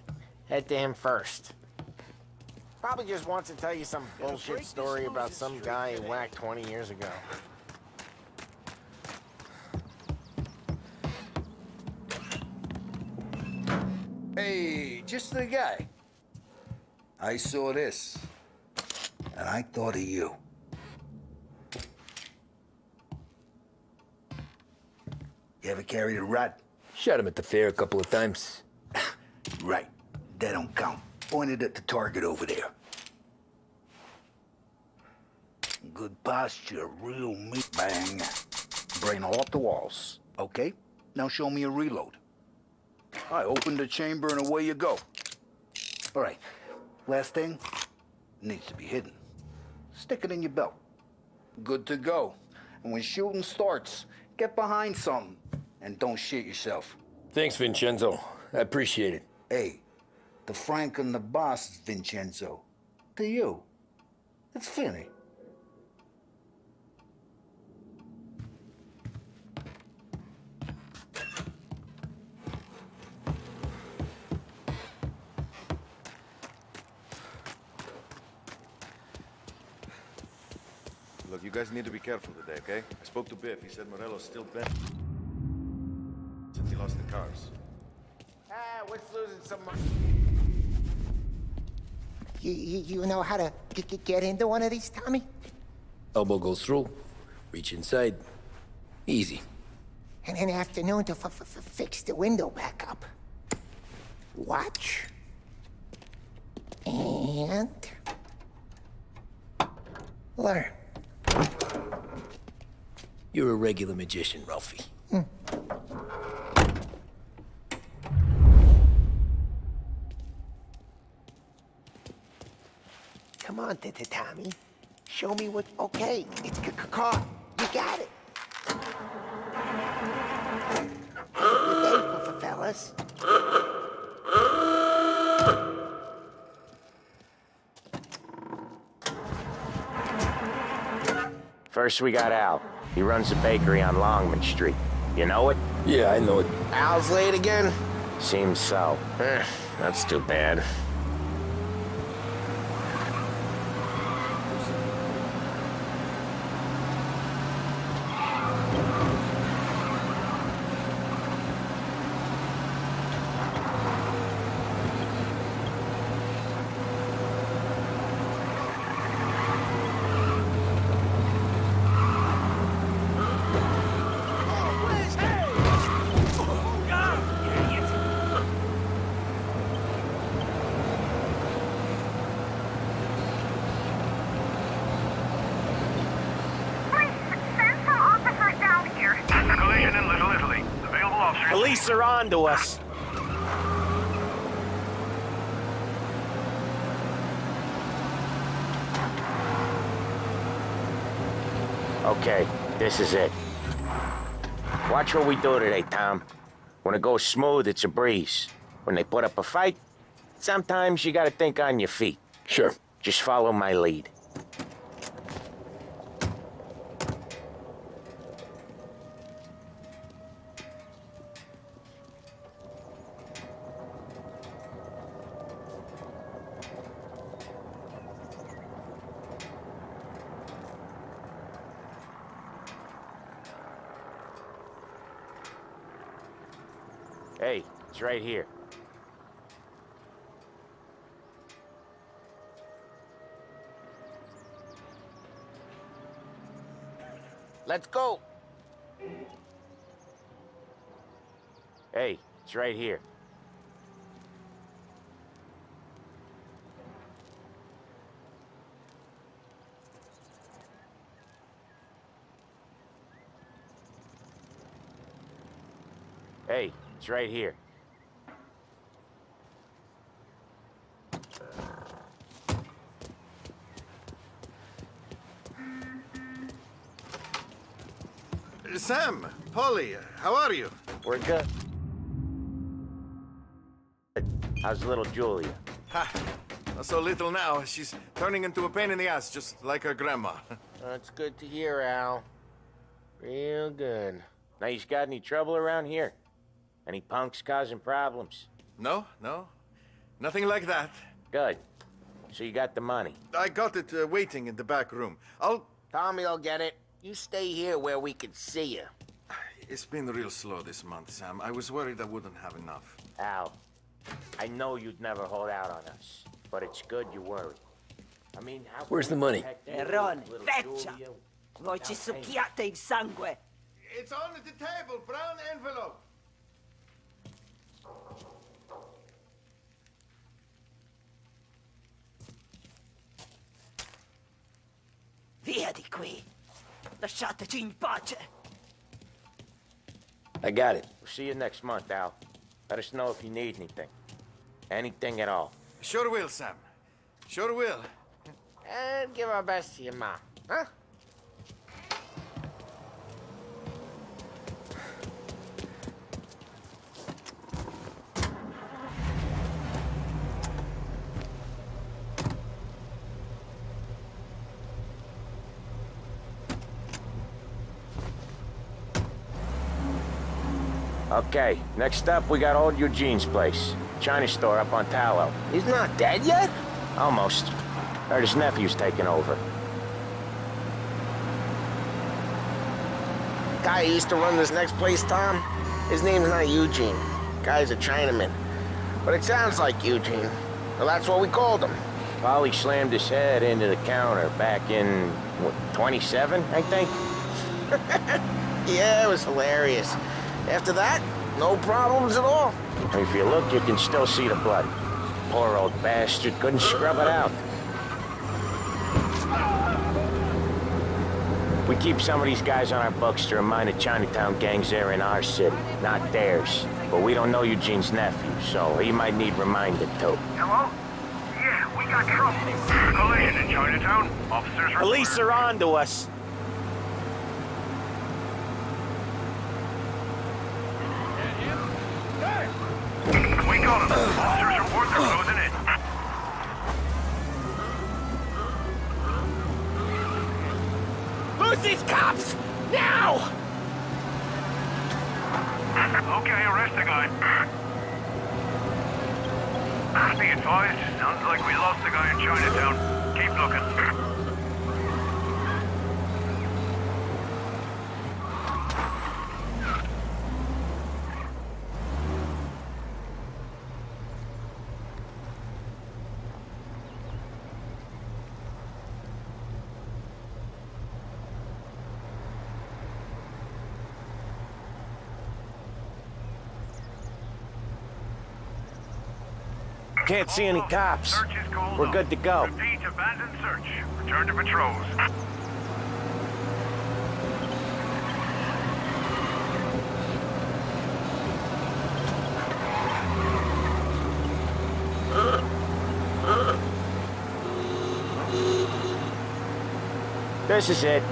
Head to him first. Probably just wants to tell you some bullshit story about some guy he whacked 20 years ago. Hey, just the guy. I saw this, and I thought of you. You ever carried a rod? Shot him at the fair a couple of times. Right. That don't count. Pointed at the target over there. Good posture, real meat bang. Brain off the walls. Okay, now show me a reload. I open the chamber and away you go. All right, last thing, needs to be hidden. Stick it in your belt. Good to go. And when shooting starts, get behind something and don't shit yourself. Thanks, Vincenzo. I appreciate it. Hey, the Frank and the boss is Vincenzo. To you, it's Finny. Look, you guys need to be careful today, okay? I spoke to Biff. He said Morello's still bent since he lost the cars. What's losing some money? You know how to get into one of these, Tommy? Elbow goes through, reach inside. Easy. And an afternoon to fix the window back up. Watch. And... learn. You're a regular magician, Ralphie. Come on, Tommy. Show me what... Okay, it's caught. You got it. Good day, fellas. First, we got Al. He runs a bakery on Longman Street. You know it? Yeah, I know it. Al's late again? Seems so. That's too bad. Police are on to us. Okay, this is it. Watch what we do today, Tom. When it goes smooth, it's a breeze. When they put up a fight, sometimes you gotta think on your feet. Sure. Just follow my lead. Hey, it's right here. Let's go. Hey, it's right here. Hey, it's right here. Sam, Polly, how are you? We're good. How's little Julia? Ha! Not so little now. She's turning into a pain in the ass, just like her grandma. That's good to hear, Al. Real good. Now, you got any trouble around here? Any punks causing problems? No, no. Nothing like that. Good. So you got the money? I got it waiting in the back room. Tommy'll get it. You stay here where we can see you. It's been real slow this month, Sam. I was worried I wouldn't have enough. Al, I know you'd never hold out on us, but it's good you worry. I mean, how... Where's the money? Terrone, feccia! Voi ci succhiate il sangue! It's on the table, brown envelope. Via di qui! Lasciateci in pace! I got it. We'll see you next month, Al. Let us know if you need anything. Anything at all. Sure will, Sam. Sure will. And give our best to your mom, huh? Okay, next up, we got old Eugene's place. China store up on Tallow. He's not dead yet? Almost. Heard his nephew's taking over. Guy who used to run this next place, Tom, his name's not Eugene. Guy's a Chinaman. But it sounds like Eugene. Well, that's what we called him. Polly slammed his head into the counter back in, what, 27, I think? Yeah, it was hilarious. After that, no problems at all. If you look, you can still see the blood. Poor old bastard couldn't scrub it out. We keep some of these guys on our books to remind the Chinatown gangs they're in our city, not theirs. But we don't know Eugene's nephew, so he might need reminded too. Hello? Yeah, we got trouble. Collision in Chinatown. Officers are... Police are on to us. We got him. Officers report they're closing in. Who's these cops? Now! Okay, arrest the guy. Be advised, sounds like we lost the guy in Chinatown. Keep looking. Can't see any cops. We're good to go. Repeat, abandoned search. Return to patrols. This is it.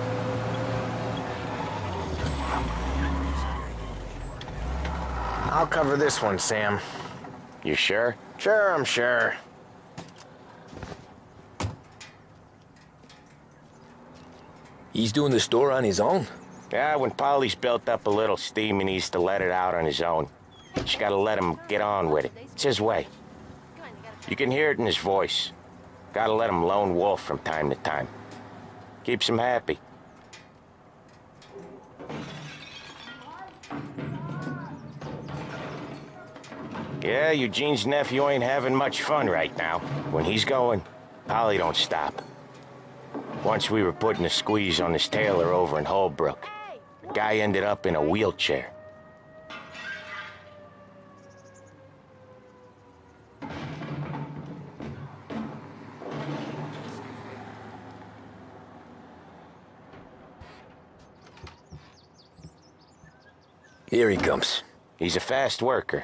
I'll cover this one, Sam. You sure? Sure, I'm sure. He's doing the store on his own? Yeah, when Polly's built up a little steam, he needs to let it out on his own. You gotta let him get on with it. It's his way. You can hear it in his voice. Gotta let him lone wolf from time to time. Keeps him happy. Yeah, Eugene's nephew ain't having much fun right now. When he's going, Polly don't stop. Once we were putting a squeeze on this tailor over in Holbrook. The guy ended up in a wheelchair. Here he comes. He's a fast worker.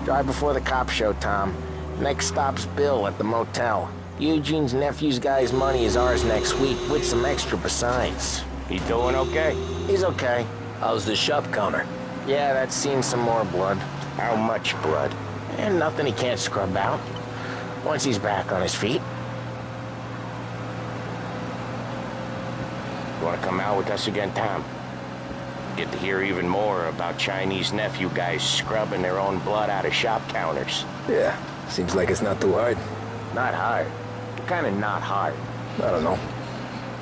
Drive before the cop show, Tom. Next stop's Bill at the motel. Eugene's nephew's guy's money is ours next week, with some extra besides. He doing okay? He's okay. How's the shop counter? Yeah, that's seen some more blood. How much blood? And nothing he can't scrub out. Once he's back on his feet. You want to come out with us again, Tom? Get to hear even more about Chinese nephew guys scrubbing their own blood out of shop counters. Yeah, seems like it's not too hard. Not hard? Kind of not hard. I don't know.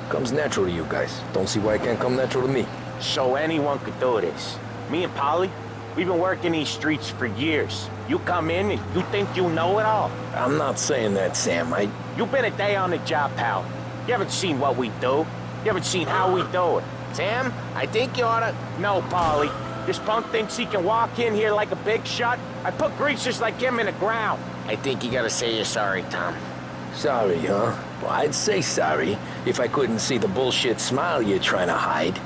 Comes natural to you guys. Don't see why it can't come natural to me. So anyone could do this. Me and Polly, we've been working these streets for years. You come in and you think you know it all. I'm not saying that, Sam. You've been a day on the job, pal. You haven't seen what we do. You haven't seen how we do it. Sam, I think you oughta... No, Polly. This punk thinks he can walk in here like a big shot. I put greasers like him in the ground. I think you gotta say you're sorry, Tom. Sorry, huh? Well, I'd say sorry if I couldn't see the bullshit smile you're trying to hide.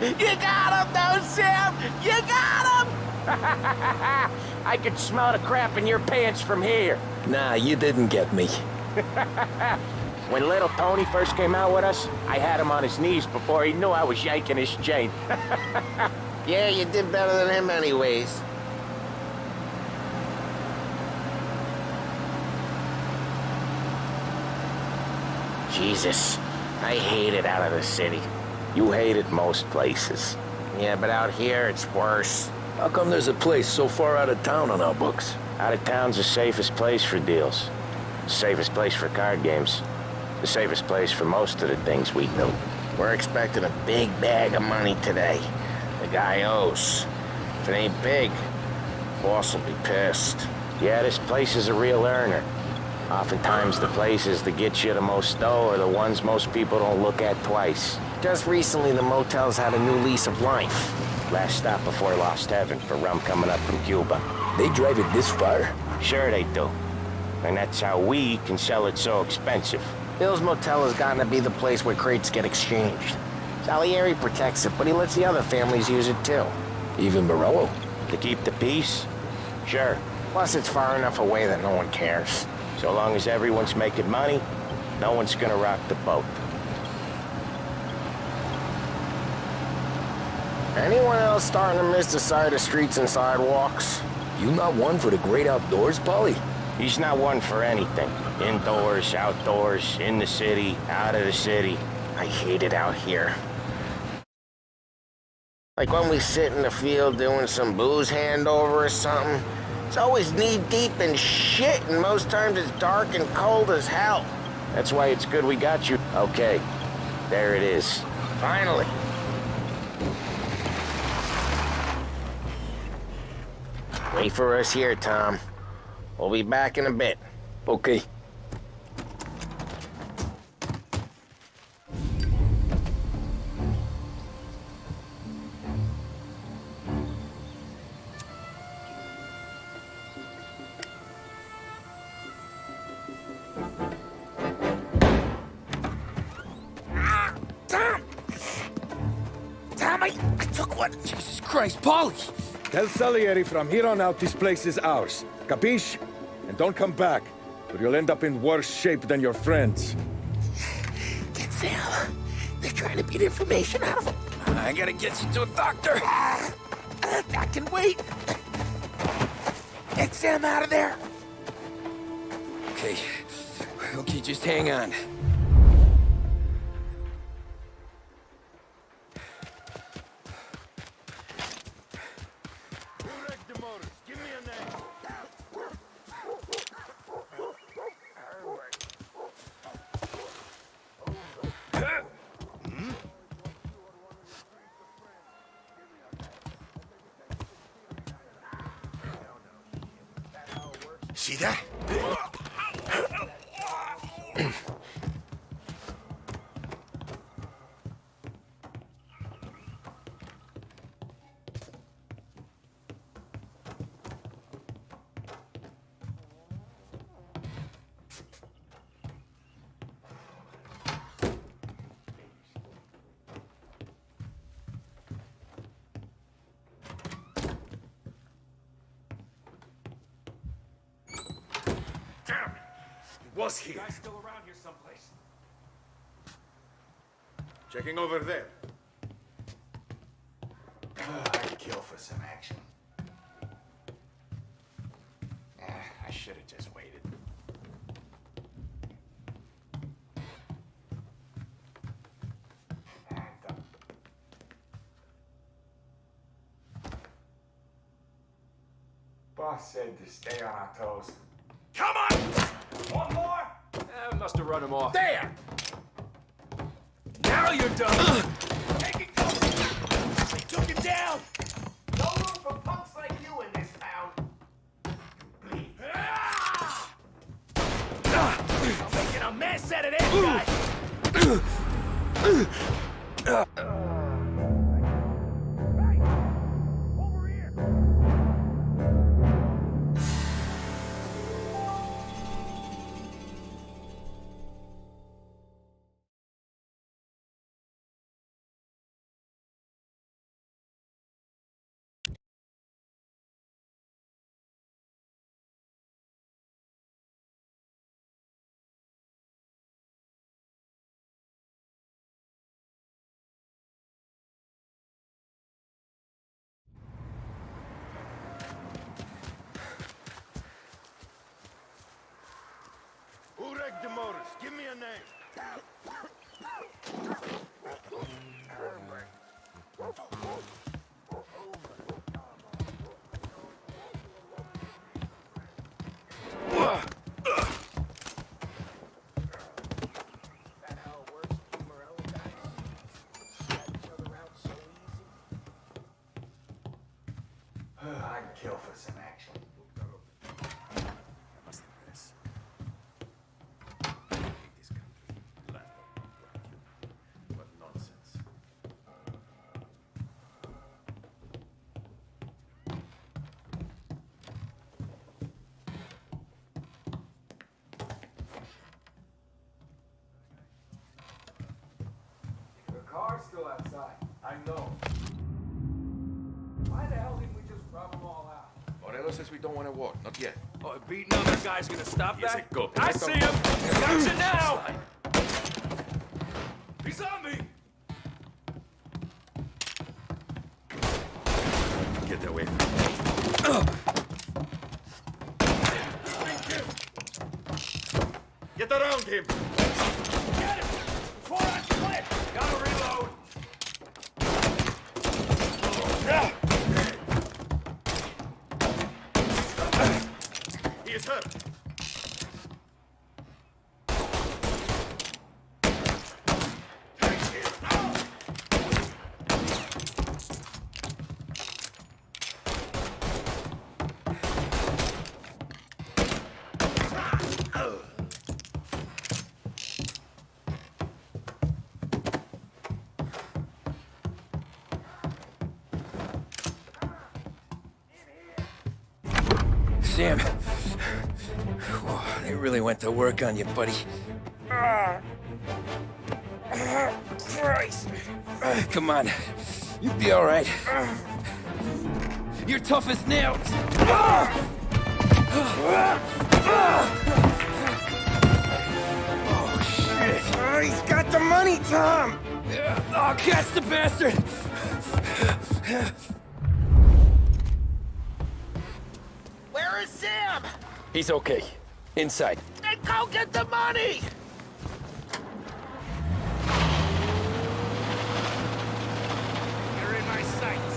You got him, though, Sam! You got him! I could smell the crap in your pants from here. Nah, you didn't get me. When little Tony first came out with us, I had him on his knees before he knew I was yanking his chain. Yeah, you did better than him anyways. Jesus, I hate it out of the city. You hate it most places. Yeah, but out here, it's worse. How come there's a place so far out of town on our books? Out of town's the safest place for deals. The safest place for card games. The safest place for most of the things we do. We're expecting a big bag of money today. The guy owes. If it ain't big, boss will be pissed. Yeah, this place is a real earner. Oftentimes the places that get you the most dough are the ones most people don't look at twice. Just recently, the motel's had a new lease of life. Last stop before Lost Heaven for rum coming up from Cuba. They drive it this far? Sure they do. And that's how we can sell it so expensive. Bill's Motel has gotten to be the place where crates get exchanged. Salieri protects it, but he lets the other families use it too. Even Morello? To keep the peace? Sure. Plus, it's far enough away that no one cares. So long as everyone's making money, no one's gonna rock the boat. Anyone else starting to miss the sight of streets and sidewalks? You not one for the great outdoors, Polly? He's not one for anything. Indoors, outdoors, in the city, out of the city. I hate it out here. Like when we sit in the field doing some booze handover or something. It's always knee-deep in shit, and most times it's dark and cold as hell. That's why it's good we got you. Okay, there it is. Finally. Wait for us here, Tom. We'll be back in a bit. Okay. Tom, I took one. Jesus Christ, Polly! Tell Salieri from here on out this place is ours. Capiche? And don't come back, or you'll end up in worse shape than your friends. Get Sam. They're trying to beat information out of him. I gotta get you to a doctor. I can wait. Get Sam out of there. Okay. Okay, just hang on. See that? Was here. Guy's still around here someplace. Checking over there. I'd kill for some action. I should have just waited. Boss said to stay on our toes. Come on! One more! Must have run him off. There! Now you're done! Taking cover! They took him down! No room for punks like you in this town! Bleed. I'm making a mess out of this guy! Who wrecked the motors? Give me a name. I'd kill for some action. What's this? This country, land of what nonsense. The car's still outside. I know. Why the hell didn't we just rub them all out? Morello says we don't want to walk, not yet. Oh, beating other guy's gonna stop Yes, that? it go. I see him! Gotcha now! He's on me! Get away from me. Get around him! Get him! Before I split! Gotta reload! He is hurt. Sam. Whoa, they really went to work on you, buddy. Christ. Come on. You'll be all right. You're tough as nails. Oh, shit. Oh, he's got the money, Tom. Oh, catch the bastard. Where is Sam? He's okay. Inside. Then go get the money! You're in my sights.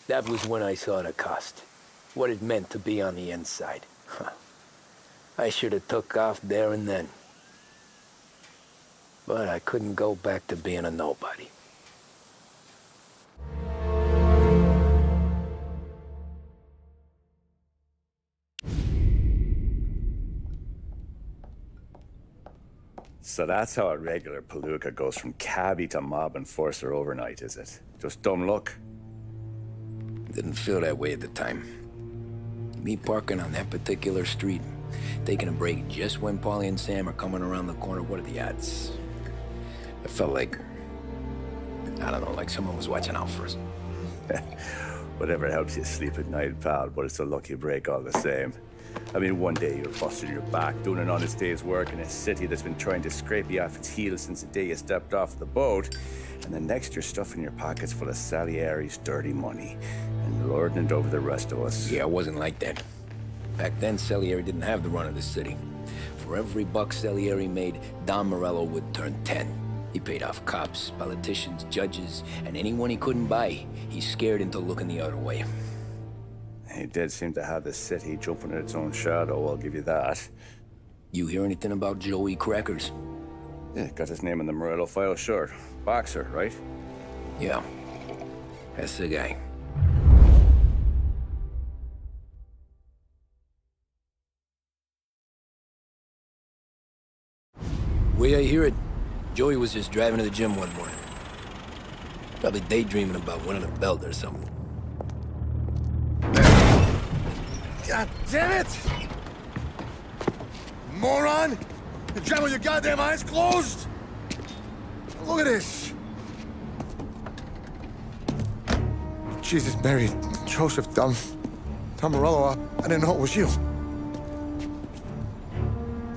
That was when I saw the cost. What it meant to be on the inside. Huh. I should have took off there and then. But I couldn't go back to being a nobody. So that's how a regular palooka goes from cabbie to mob enforcer overnight, is it? Just dumb luck? Didn't feel that way at the time. Me parking on that particular street, taking a break just when Paulie and Sam are coming around the corner, what are the odds? I felt like, I don't know, like someone was watching out for us. Whatever helps you sleep at night, pal, but it's a lucky break all the same. I mean, one day you're busting your back, doing an honest day's work in a city that's been trying to scrape you off its heels since the day you stepped off the boat, and the next you're stuffing your pockets full of Salieri's dirty money and lording it over the rest of us. Yeah, it wasn't like that. Back then, Salieri didn't have the run of the city. For every buck Salieri made, Don Morello would turn 10. He paid off cops, politicians, judges, and anyone he couldn't buy, he scared into looking the other way. He did seem to have the city jumping at its own shadow, I'll give you that. You hear anything about Joey Crackers? Yeah, got his name in the Morello file, sure. Boxer, right? Yeah, that's the guy. Way I hear it, Joey was just driving to the gym one morning. Probably daydreaming about winning a belt or something. God damn it! Moron! You drive with your goddamn eyes closed? Look at this! Jesus, Mary, Joseph, Tom Morello, I didn't know it was you.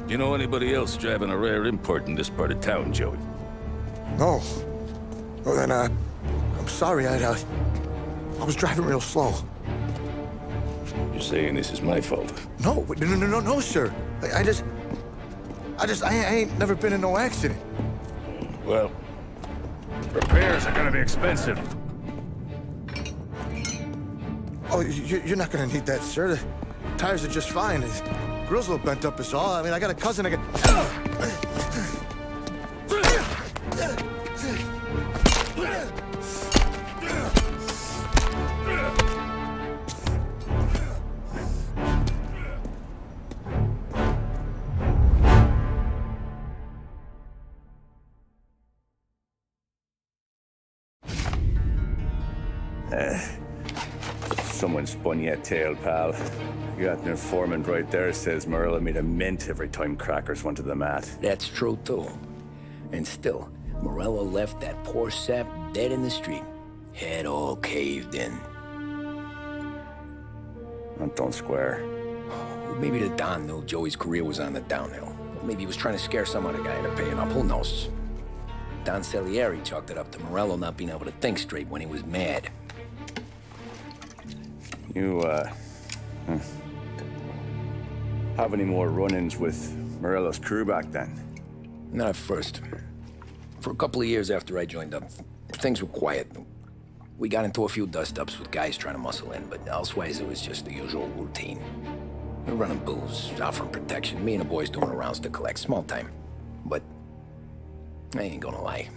You know anybody else driving a rare import in this part of town, Joey? No. Well, then, I'm sorry, I was driving real slow. You're saying this is my fault? No, sir. I ain't never been in no accident. Well, repairs are gonna be expensive. Oh, you're not gonna need that, sir. The tires are just fine. The grill's a little bent up is all. I mean, I got a cousin that Someone spun you a tail, pal. You got an informant right there says Morello made a mint every time Crackers went to the mat. That's true, too. And still, Morello left that poor sap dead in the street. Head all caved in. That don't square. Maybe the Don knew Joey's career was on the downhill. Maybe he was trying to scare some other guy into paying up. Who knows? Don Salieri chalked it up to Morello not being able to think straight when he was mad. You, have any more run-ins with Morello's crew back then? Not at first. For a couple of years after I joined up, things were quiet. We got into a few dust-ups with guys trying to muscle in, but elsewise it was just the usual routine. We're running booze, offering protection, me and the boys doing the rounds to collect, small time. But I ain't gonna lie.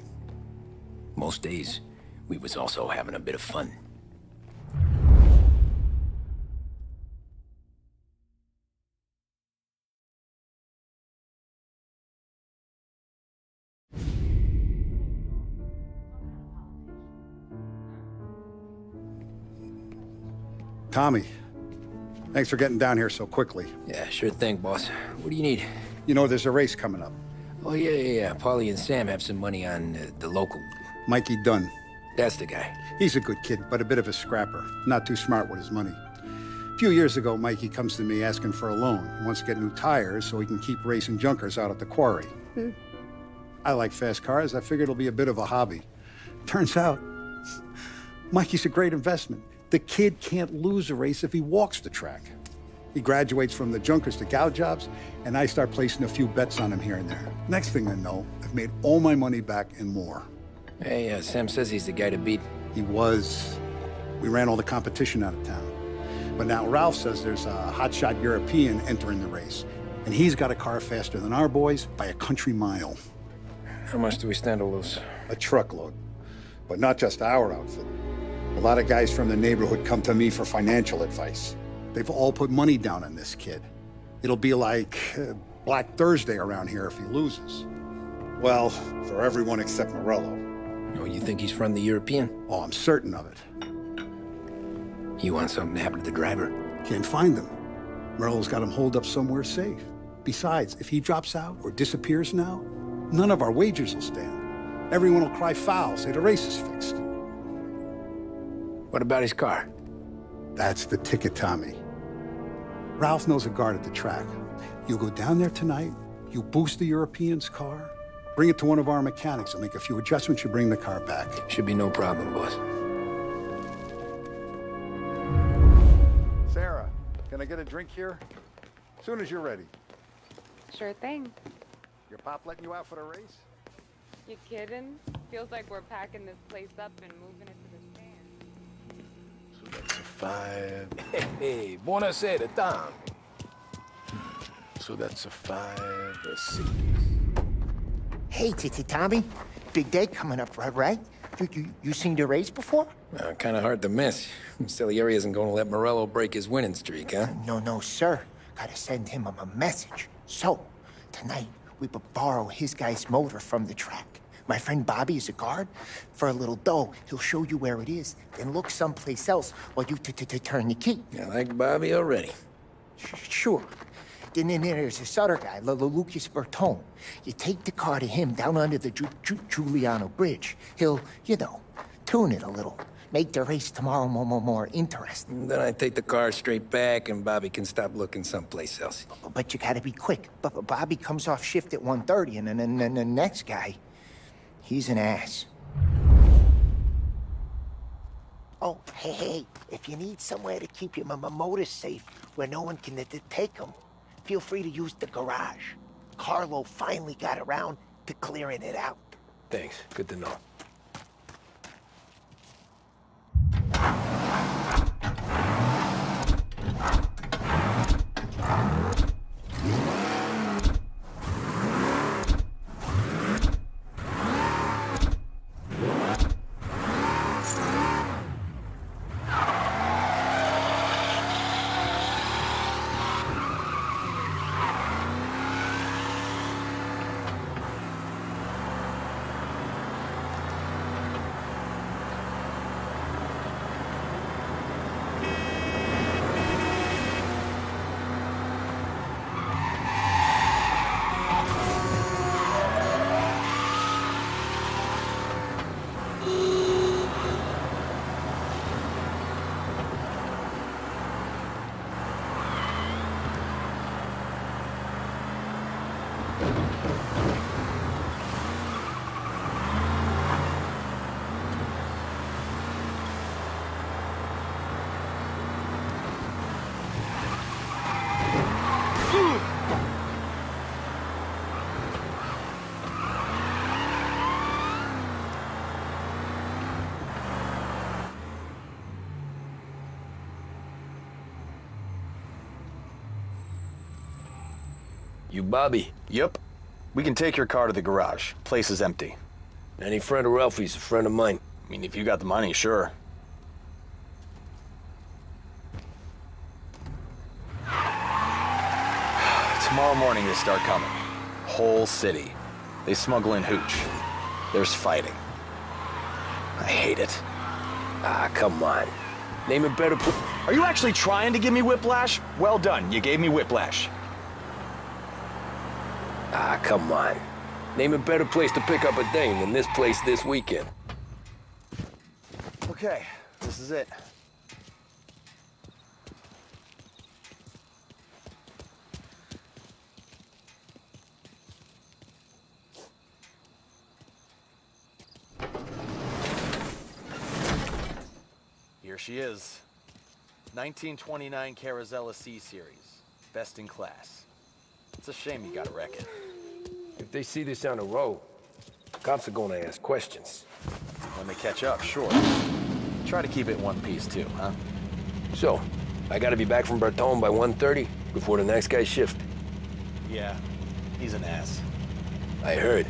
Most days, we was also having a bit of fun. Tommy, thanks for getting down here so quickly. Yeah, sure thing, boss. What do you need? You know, there's a race coming up. Oh, yeah. Paulie and Sam have some money on the local. Mikey Dunn. That's the guy. He's a good kid, but a bit of a scrapper. Not too smart with his money. A few years ago, Mikey comes to me asking for a loan. He wants to get new tires so he can keep racing junkers out at the quarry. I like fast cars. I figured it'll be a bit of a hobby. Turns out, Mikey's a great investment. The kid can't lose a race if he walks the track. He graduates from the junkers to gal jobs, and I start placing a few bets on him here and there. Next thing I know, I've made all my money back and more. Hey, Sam says he's the guy to beat. He was. We ran all the competition out of town. But now Ralph says there's a hotshot European entering the race, and he's got a car faster than our boys by a country mile. How much do we stand to lose? A truckload. But not just our outfit. A lot of guys from the neighborhood come to me for financial advice. They've all put money down on this kid. It'll be like Black Thursday around here if he loses. Well, for everyone except Morello. Oh, you think he's from the European? Oh, I'm certain of it. You want something to happen to the driver? Can't find him. Morello's got him holed up somewhere safe. Besides, if he drops out or disappears now, none of our wagers will stand. Everyone will cry foul, say the race is fixed. What about his car? That's the ticket, Tommy. Ralph knows a guard at the track. You go down there tonight, you boost the European's car, bring it to one of our mechanics, and make a few adjustments, you bring the car back. Should be no problem, boss. Sarah, can I get a drink here? As soon as you're ready. Sure thing. Your pop letting you out for the race? You kidding? Feels like we're packing this place up and moving it to the stand. So that's a 5. Hey, buonasera, Tom. So that's a 5, a 6. Hey, Tommy. Big day coming up, right? You seen the race before? Kind of hard to miss. Salieri isn't going to let Morello break his winning streak, huh? No, sir. Gotta send him a message. So, tonight, we borrow his guy's motor from the track. My friend Bobby is a guard. For a little dough, he'll show you where it is, then look someplace else while you turn the key. I like Bobby already. Sure. Then there's this other guy, Lucas Bertone. You take the car to him down under the Giuliano Bridge. He'll, tune it a little. Make the race tomorrow more interesting. Then I take the car straight back and Bobby can stop looking someplace else. But you gotta be quick. Bobby comes off shift at 1:30, and then the next guy, he's an ass. Oh, hey, if you need somewhere to keep your motor safe where no one can take them, feel free to use the garage. Carlo finally got around to clearing it out. Thanks. Good to know. You Bobby? Yep. We can take your car to the garage. Place is empty. Any friend of Ralphie's a friend of mine. I mean, if you got the money, sure. Tomorrow morning they start coming. Whole city. They smuggle in hooch. There's fighting. I hate it. Ah, come on. Name a better Are you actually trying to give me whiplash? Well done, you gave me whiplash. Ah, come on. Name a better place to pick up a dame than this place this weekend. Okay, this is it. Here she is. 1929 Carazella C-Series. Best in class. It's a shame you gotta wreck it. If they see this on the road, cops are gonna ask questions. When they catch up, sure. Try to keep it in one piece, too, huh? So, I gotta be back from Bertone by 1:30 before the next guy's shift. Yeah, he's an ass. I heard.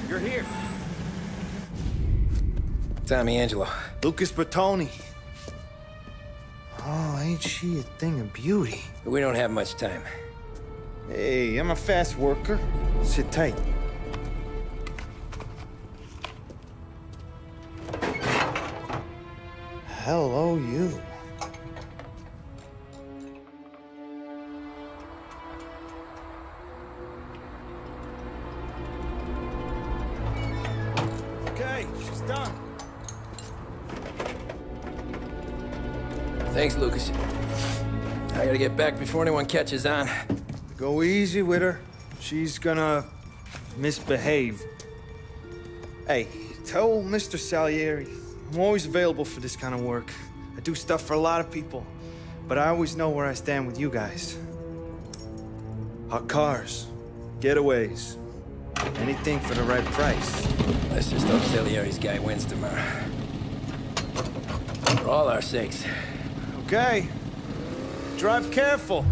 You're here. Tommy Angelo. Lucas Bertoni. Oh, ain't she a thing of beauty? We don't have much time. Hey, I'm a fast worker. Sit tight. Hello, you. Okay, she's done. Thanks, Lucas. I gotta get back before anyone catches on. Go easy with her. She's gonna misbehave. Hey, tell Mr. Salieri I'm always available for this kind of work. I do stuff for a lot of people, but I always know where I stand with you guys. Hot cars, getaways, anything for the right price. Let's just hope Salieri's guy wins tomorrow. For all our sakes. Okay. Drive careful.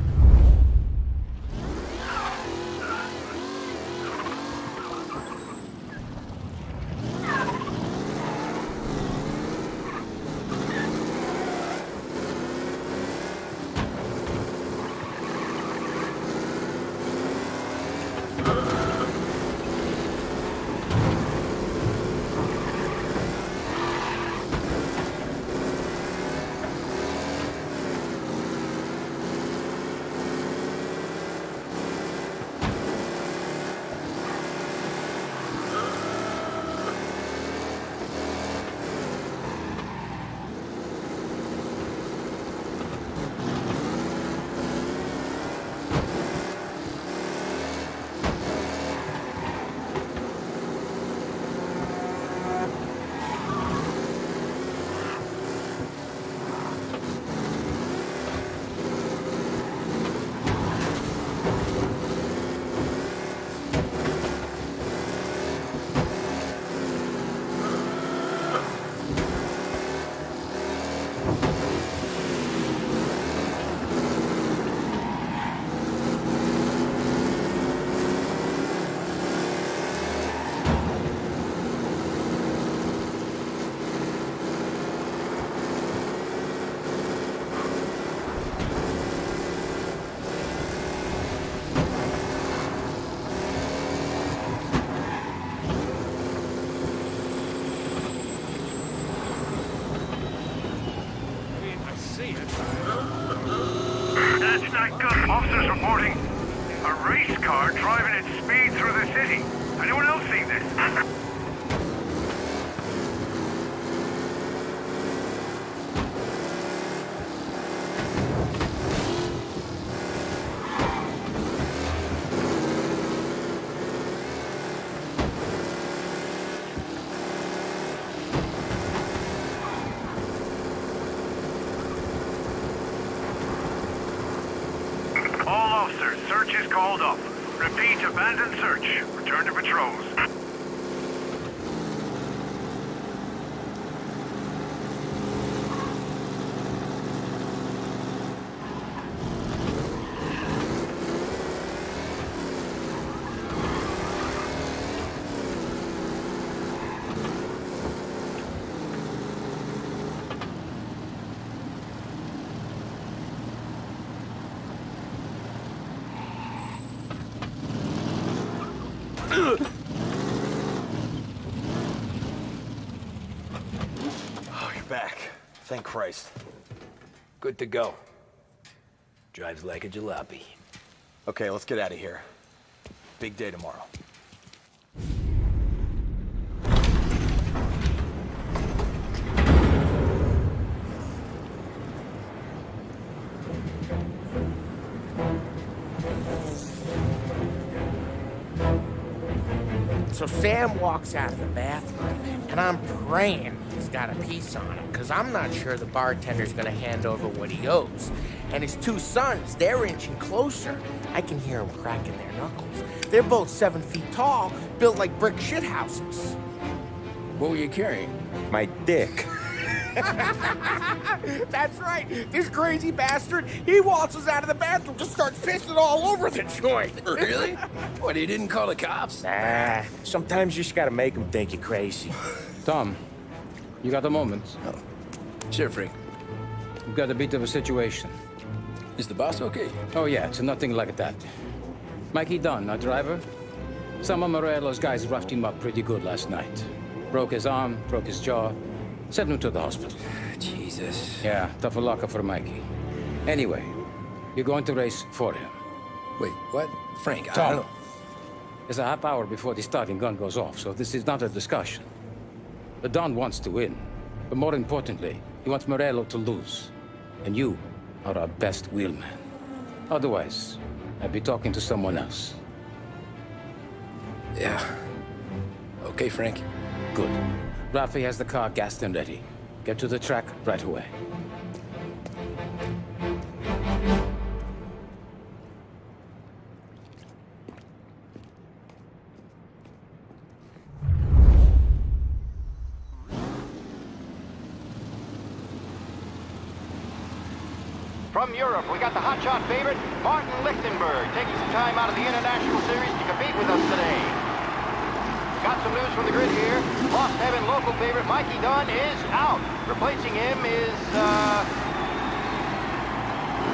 officer, search is called up. Repeat, abandoned search. Return to patrols. Oh, you're back. Thank Christ. Good to go. Drives like a jalopy. Okay, let's get out of here. Big day tomorrow. So Sam walks out of the bathroom, and I'm praying he's got a piece on him, because I'm not sure the bartender's going to hand over what he owes. And his two sons, they're inching closer. I can hear them cracking their knuckles. They're both 7 feet tall, built like brick shithouses. What were you carrying? My dick. That's right. This crazy bastard, he waltzes out of the bathroom, just starts pissing all over the joint. Really? What, he didn't call the cops? Nah, sometimes you just gotta make them think you're crazy. Tom, you got a moment? Oh. Sure, Frank. We've got a bit of a situation. Is the boss okay? Oh, yeah, it's nothing like that. Mikey Dunn, our driver. Some of Morello's guys roughed him up pretty good last night. Broke his arm, broke his jaw. Sent him to the hospital. Jesus. Yeah, tough luck for Mikey. Anyway, you're going to race for him. Wait, what? Frank, I Tom, don't know. it's a half hour before the starting gun goes off, so this is not a discussion. The Don wants to win, but more importantly, he wants Morello to lose. And you are our best wheelman. Otherwise, I'd be talking to someone else. Yeah. Okay, Frank. Good. Rafi has the car gassed and ready. Get to the track right away. From Europe, we got the hotshot favorite, Martin Lichtenberg, taking some time out of the International Series to compete with us today. Got some news from the grid here. Lost Heaven local favorite Mikey Dunn is out. Replacing him is,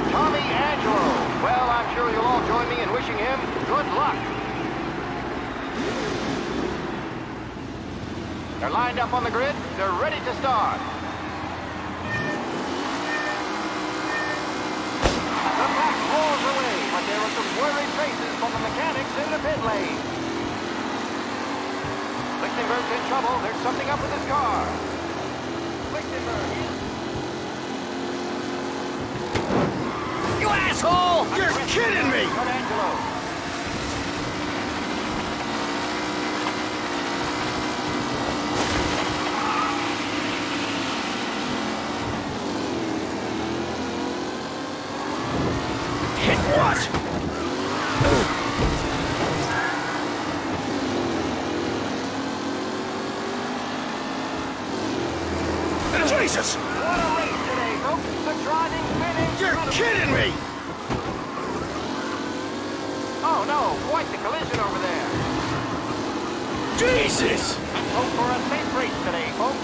Tommy Angelo. Well, I'm sure you'll all join me in wishing him good luck. They're lined up on the grid. They're ready to start. The pack rolls away, but there are some worried faces from the mechanics in the pit lane. Lichtenberg's in trouble. There's something up with his car. Lichtenberg. You asshole! You're kidding me! Hit what? Jesus! What a race today, folks. The driving finish. You're kidding me! Oh, no. Quite the collision over there. Jesus! Hope for a safe race today, folks.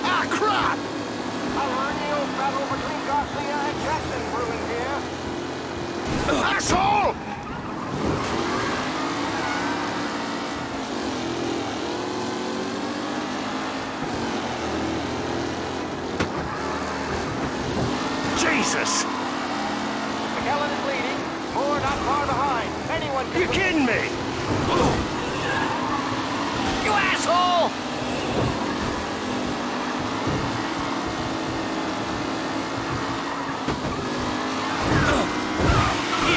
Ah, crap! A real battle between Garcia and Jackson brewing here. Asshole! Jesus! McKellen is leading. Moore not far behind. Anyone can... You kidding me? You asshole!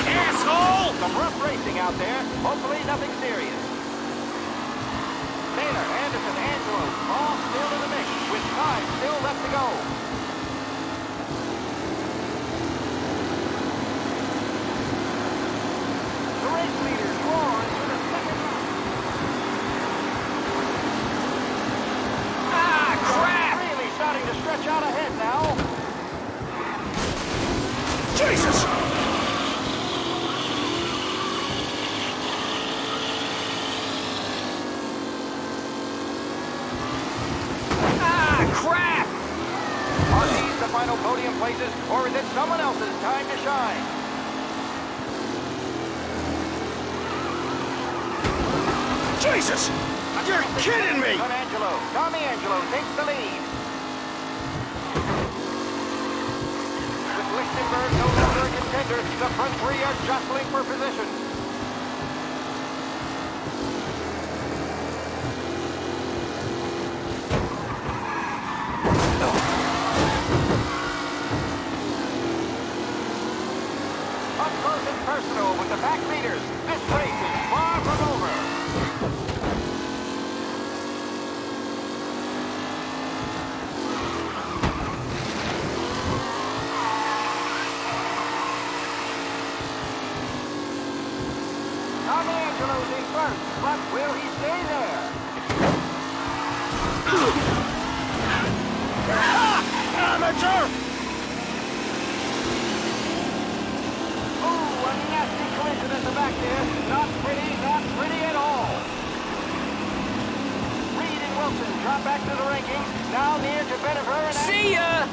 Asshole! Some rough racing out there. Hopefully nothing serious. Taylor, Anderson, Angelo, all still in the mix, with time still left to go. final podium places, or is it someone else's time to shine? Jesus! You're kidding me! Tommy Angelo takes the lead. With Lichtenberg no longer a contender, the front three are jostling for position. Up close and personal with the back leaders. This race is far from over. Tommy Angelo's in first, but will he stay there? Amateur! Ooh, a nasty collision at the back there. Not pretty at all. Reed and Wilson drop back to the rankings, now near to Benefer and... See ya!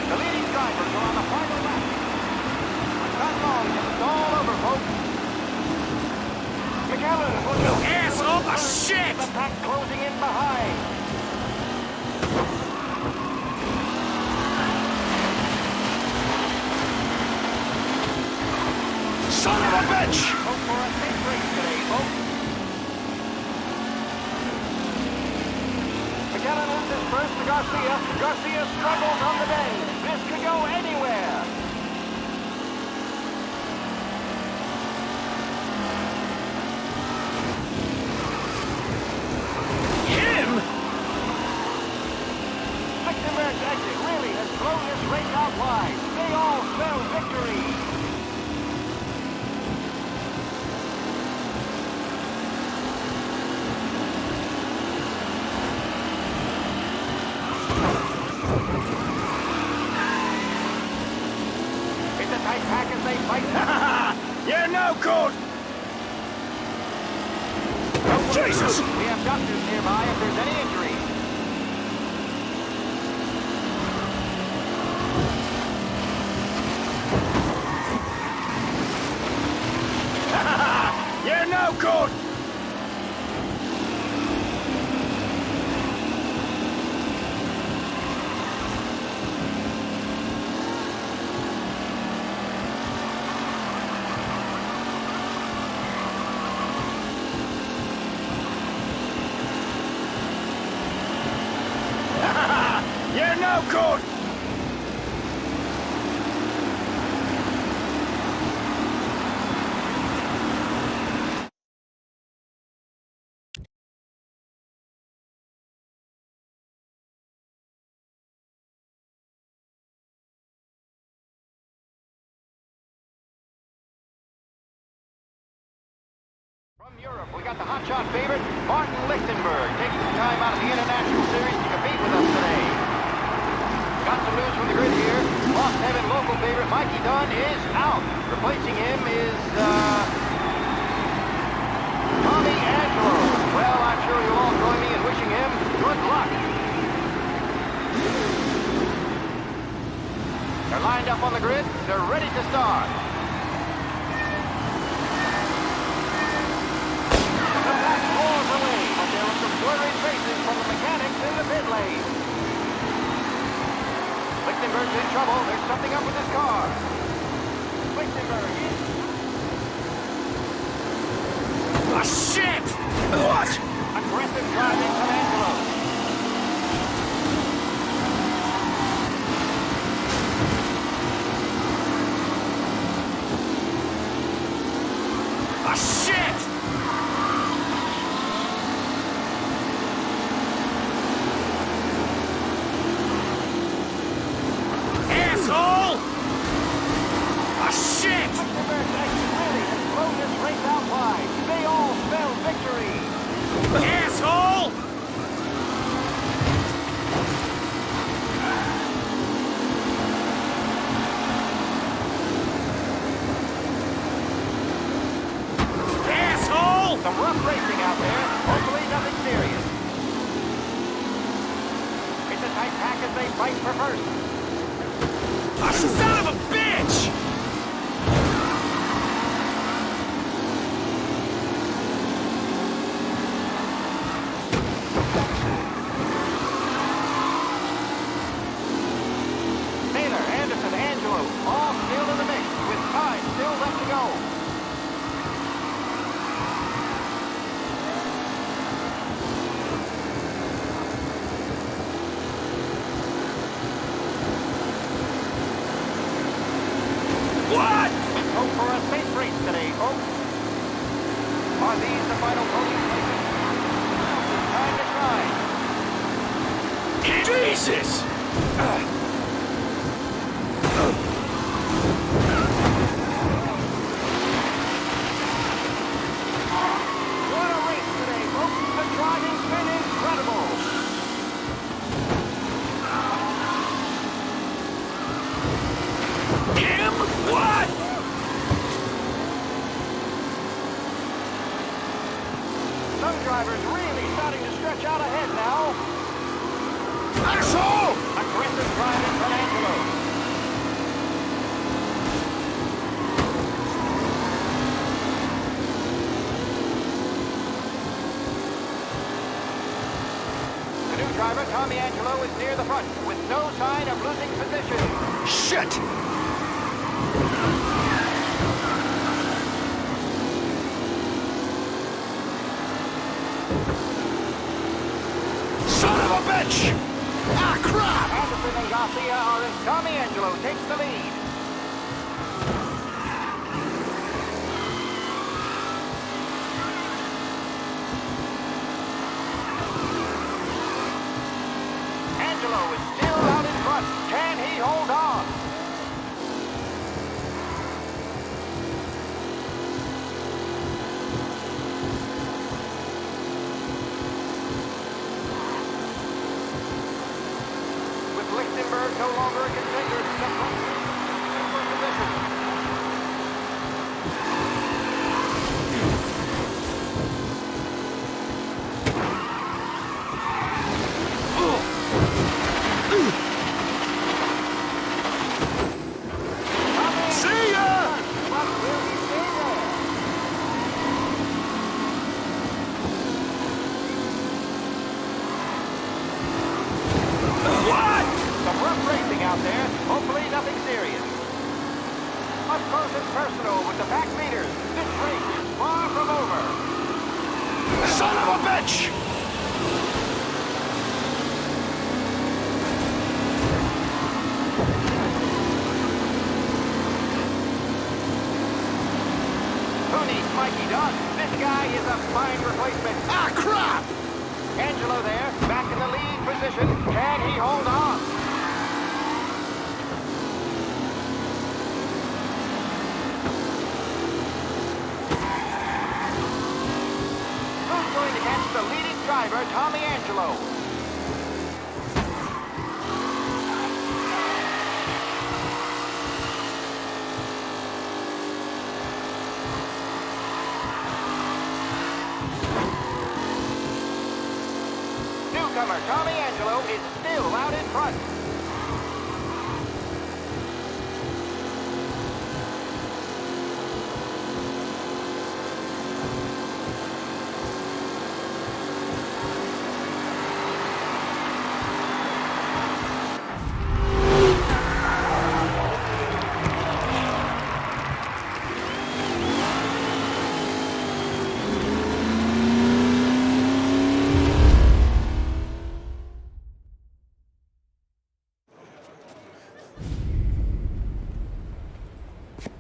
The leading drivers are on the final lap. Not long till it's all over, folks. McAllen will go... Asshole! Oh, shit! The pack closing in behind. Son of a bitch! Hope for a safe race today, folks. McAllen loses first to Garcia. Garcia struggles on the day. This could go anywhere. Him? Lichtenberg's exit really has thrown this race out wide. They all spell victory. It's a tight pack as they fight. You're no good! Jesus! We have doctors nearby if there's any injury. You're no good! You're no good! From Europe, we got the hotshot favorite, Martin Lichtenberg, taking some time out of the International Series to compete with us today. Got some news from the grid here. Lost Heaven local favorite Mikey Dunn is out. Replacing him is, Tommy Angelo. Well, I'm sure you'll all join me in wishing him good luck. They're lined up on the grid. They're ready to start. Away, but there were some worried faces from the mechanics in the pit lane. Lichtenberg's in trouble. There's something up with his car. Lichtenberg is... Ah, shit! What? Aggressive driving from Angelo. Ah, shit! Asshole! Ah, shit! Lichtenberg's exit really has thrown this race out wide. They all spell victory. Asshole! Some rough racing out there. Hopefully serious. It's a tight pack as they fight for first. Son of a bitch! Taylor, Anderson, Angelo, all still in the mix, with time still left to go. What? Hope for a safe race today, folks. Are these the final podium places? Now's the time to shine. Jesus! What a race today, folks. The driving's been incredible. Him? What? Some drivers really starting to stretch out ahead now. Asshole! Aggressive driving from Angelo. The new driver, Tommy Angelo, is near the front with no sign of losing position. Shit! Son of a bitch! Ah, crap! Anderson and Garcia are in. Tommy Angelo takes the lead. Angelo is still out in front. Can he hold on? With Lichtenberg no longer a contender, the front for position. See ya! But will he stay there? What? Some rough racing out there. Hopefully nothing serious. Up close and personal with the pack leaders. This race is far from over. Son of a bitch! Who needs Mikey Dunn? This guy is a fine replacement. Ah, crap! Angelo there, back in the lead position. Can he hold on? Who's going to catch the leading driver, Tommy Angelo? Newcomer Tommy Angelo is still out in front.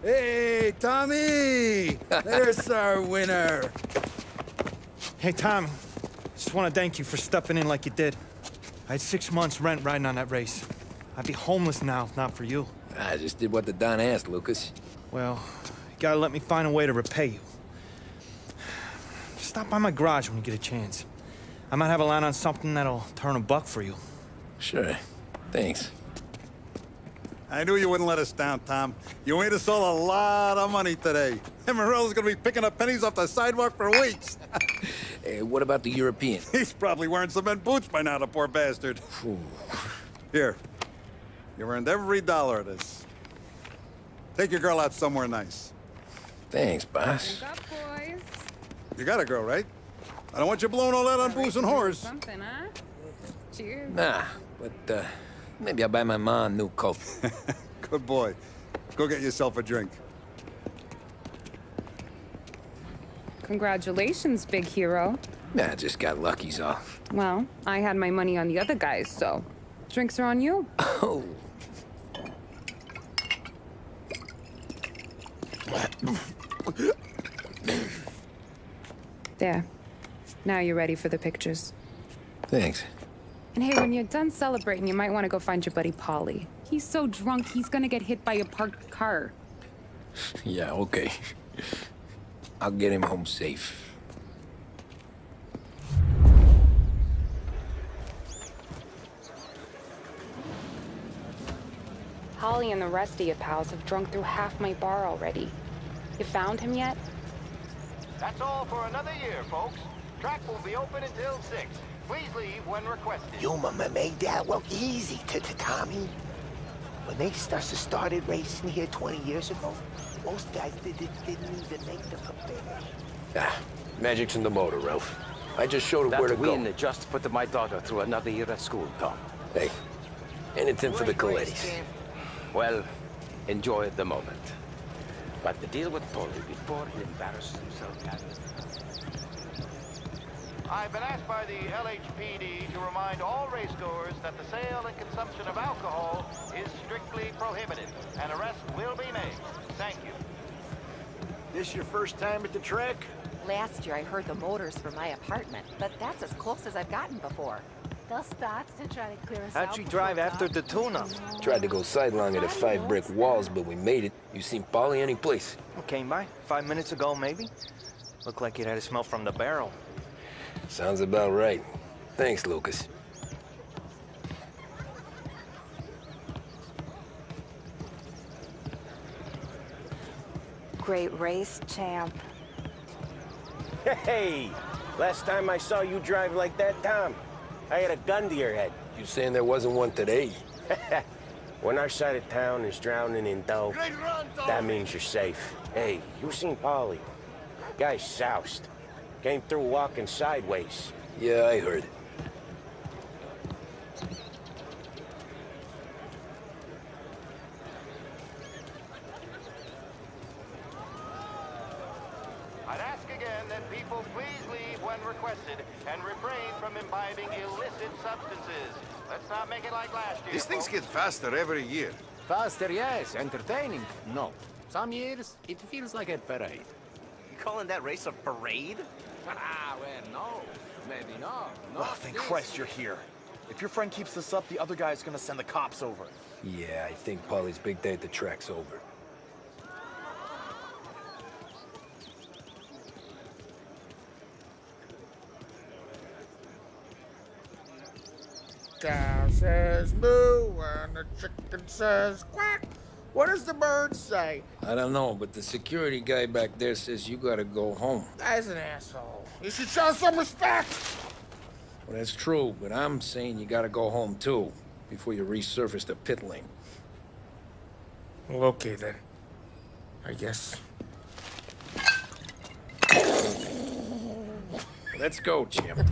Hey, Tommy! There's our winner. Hey, Tommy. Just want to thank you for stepping in like you did. I had 6 months rent riding on that race. I'd be homeless now if not for you. I just did what the Don asked, Lucas. Well, you gotta let me find a way to repay you. Stop by my garage when you get a chance. I might have a line on something that'll turn $1 for you. Sure. Thanks. I knew you wouldn't let us down, Tom. You made us all a lot of money today. And Morello's gonna be picking up pennies off the sidewalk for weeks. Hey, what about the European? He's probably wearing cement boots by now, the poor bastard. Here. You earned every dollar of this. Take your girl out somewhere nice. Thanks, boss. Wake up, boys. You got a girl, right? I don't want you blowing all that on booze and whores. Something, huh? Cheers. Nah, but maybe I'll buy my mom a new coat. Good boy. Go get yourself a drink. Congratulations, big hero. Nah, just got lucky's all. Well, I had my money on the other guys, so drinks are on you. Oh. There. Now you're ready for the pictures. Thanks. And hey, when you're done celebrating, you might want to go find your buddy Paulie. He's so drunk, he's gonna get hit by a parked car. Yeah, okay. I'll get him home safe. Holly and the rest of your pals have drunk through half my bar already. You found him yet? That's all for another year, folks. Track will be open until 6. Please leave when requested. You made that look easy to Tommy. When they started racing here 20 years ago, most guys didn't even make the prepare. Ah, magic's in the motor, Ralph. I just showed her where to go. That win just put my daughter through another year at school, Tom. Hey, anything for the Colettis. Well, enjoy the moment. But the deal with Paulie before he embarrasses himself. I've been asked by the LHPD to remind all racegoers that the sale and consumption of alcohol is strictly prohibited. An arrest will be made. Thank you. This your first time at the track? Last year I heard the motors from my apartment, but that's as close as I've gotten before. They'll start to try to clear us out. How'd you drive after the tune-up? Tried to go sidelong at the 5 brick walls, but we made it. You seen Paulie any place? Came by 5 minutes ago, maybe. Looked like it had a smell from the barrel. Sounds about right. Thanks, Lucas. Great race, champ. Hey! Last time I saw you drive like that, Tom, I had a gun to your head. You saying there wasn't one today? When our side of town is drowning in dough, that means you're safe. Hey, you seen Paulie? Guy's soused. Came through walking sideways. Yeah, I heard. I'd ask again that people please leave when requested and refrain from imbibing illicit substances. Let's not make it like last year. These things get faster every year. Faster, yes. Entertaining, no. Some years, it feels like a parade. You calling that race a parade? Ah, well, no. Maybe not. Oh, thank Christ you're here. If your friend keeps this up, the other guy's gonna send the cops over. Yeah, I think Paulie's big day at the track's over. Cow says moo and the chicken says quack. What does the bird say? I don't know, but the security guy back there says you gotta go home. Guy's an asshole. You should show some respect. Well, that's true, but I'm saying you gotta go home too, before you resurface the pit lane. Well, okay then. I guess. Let's go, champ.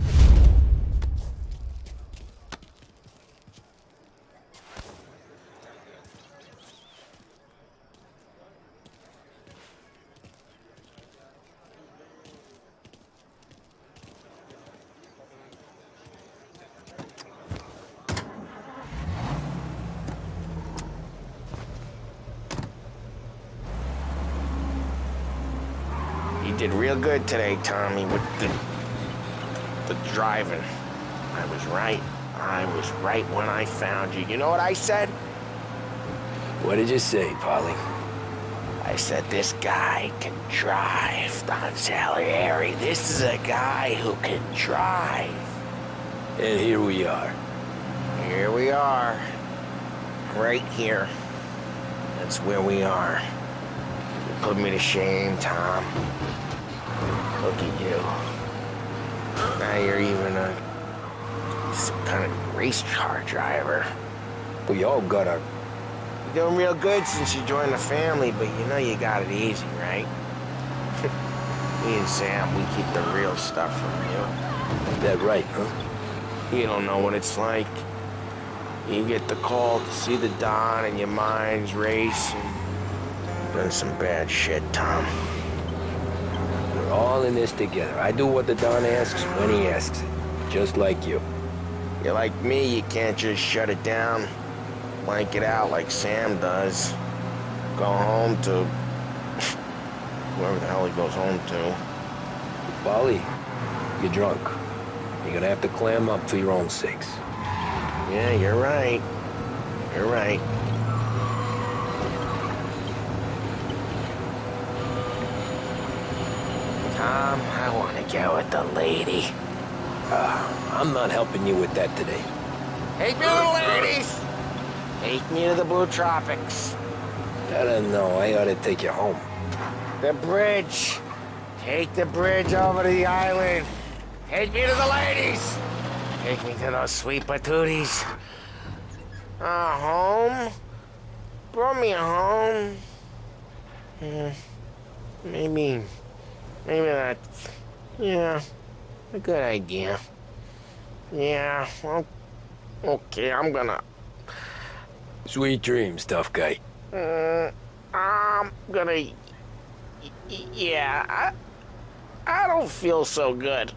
You did real good today, Tommy, with the driving. I was right. I was right when I found you. You know what I said? What did you say, Paulie? I said, this guy can drive, Don Salieri. This is a guy who can drive. And here we are. Here we are. Right here. That's where we are. You put me to shame, Tom. Look at you. Now you're even some kind of race car driver. We all got our... You're doing real good since you joined the family, but you know you got it easy, right? Me and Sam, we keep the real stuff from you. Is that right, huh? You don't know what it's like. You get the call to see the Don and your mind's racing. Done some bad shit, Tom. We're all in this together. I do what the Don asks when he asks it. Just like you. You're like me, you can't just shut it down. Blank it out like Sam does. Go home to... whoever the hell he goes home to. Bali, you're drunk. You're gonna have to clam up for your own sakes. Yeah, you're right. You're right. Tom, I want to get with the lady. I'm not helping you with that today. Take me to the ladies! Take me to the Blue Tropics. I don't know. I ought to take you home. The bridge. Take the bridge over to the island. Take me to the ladies. Take me to those sweet patooties. Home? Brought me home. Maybe that's, yeah, a good idea. Yeah, well, okay, I'm gonna... Sweet dreams, tough guy. I'm gonna... Yeah, I don't feel so good.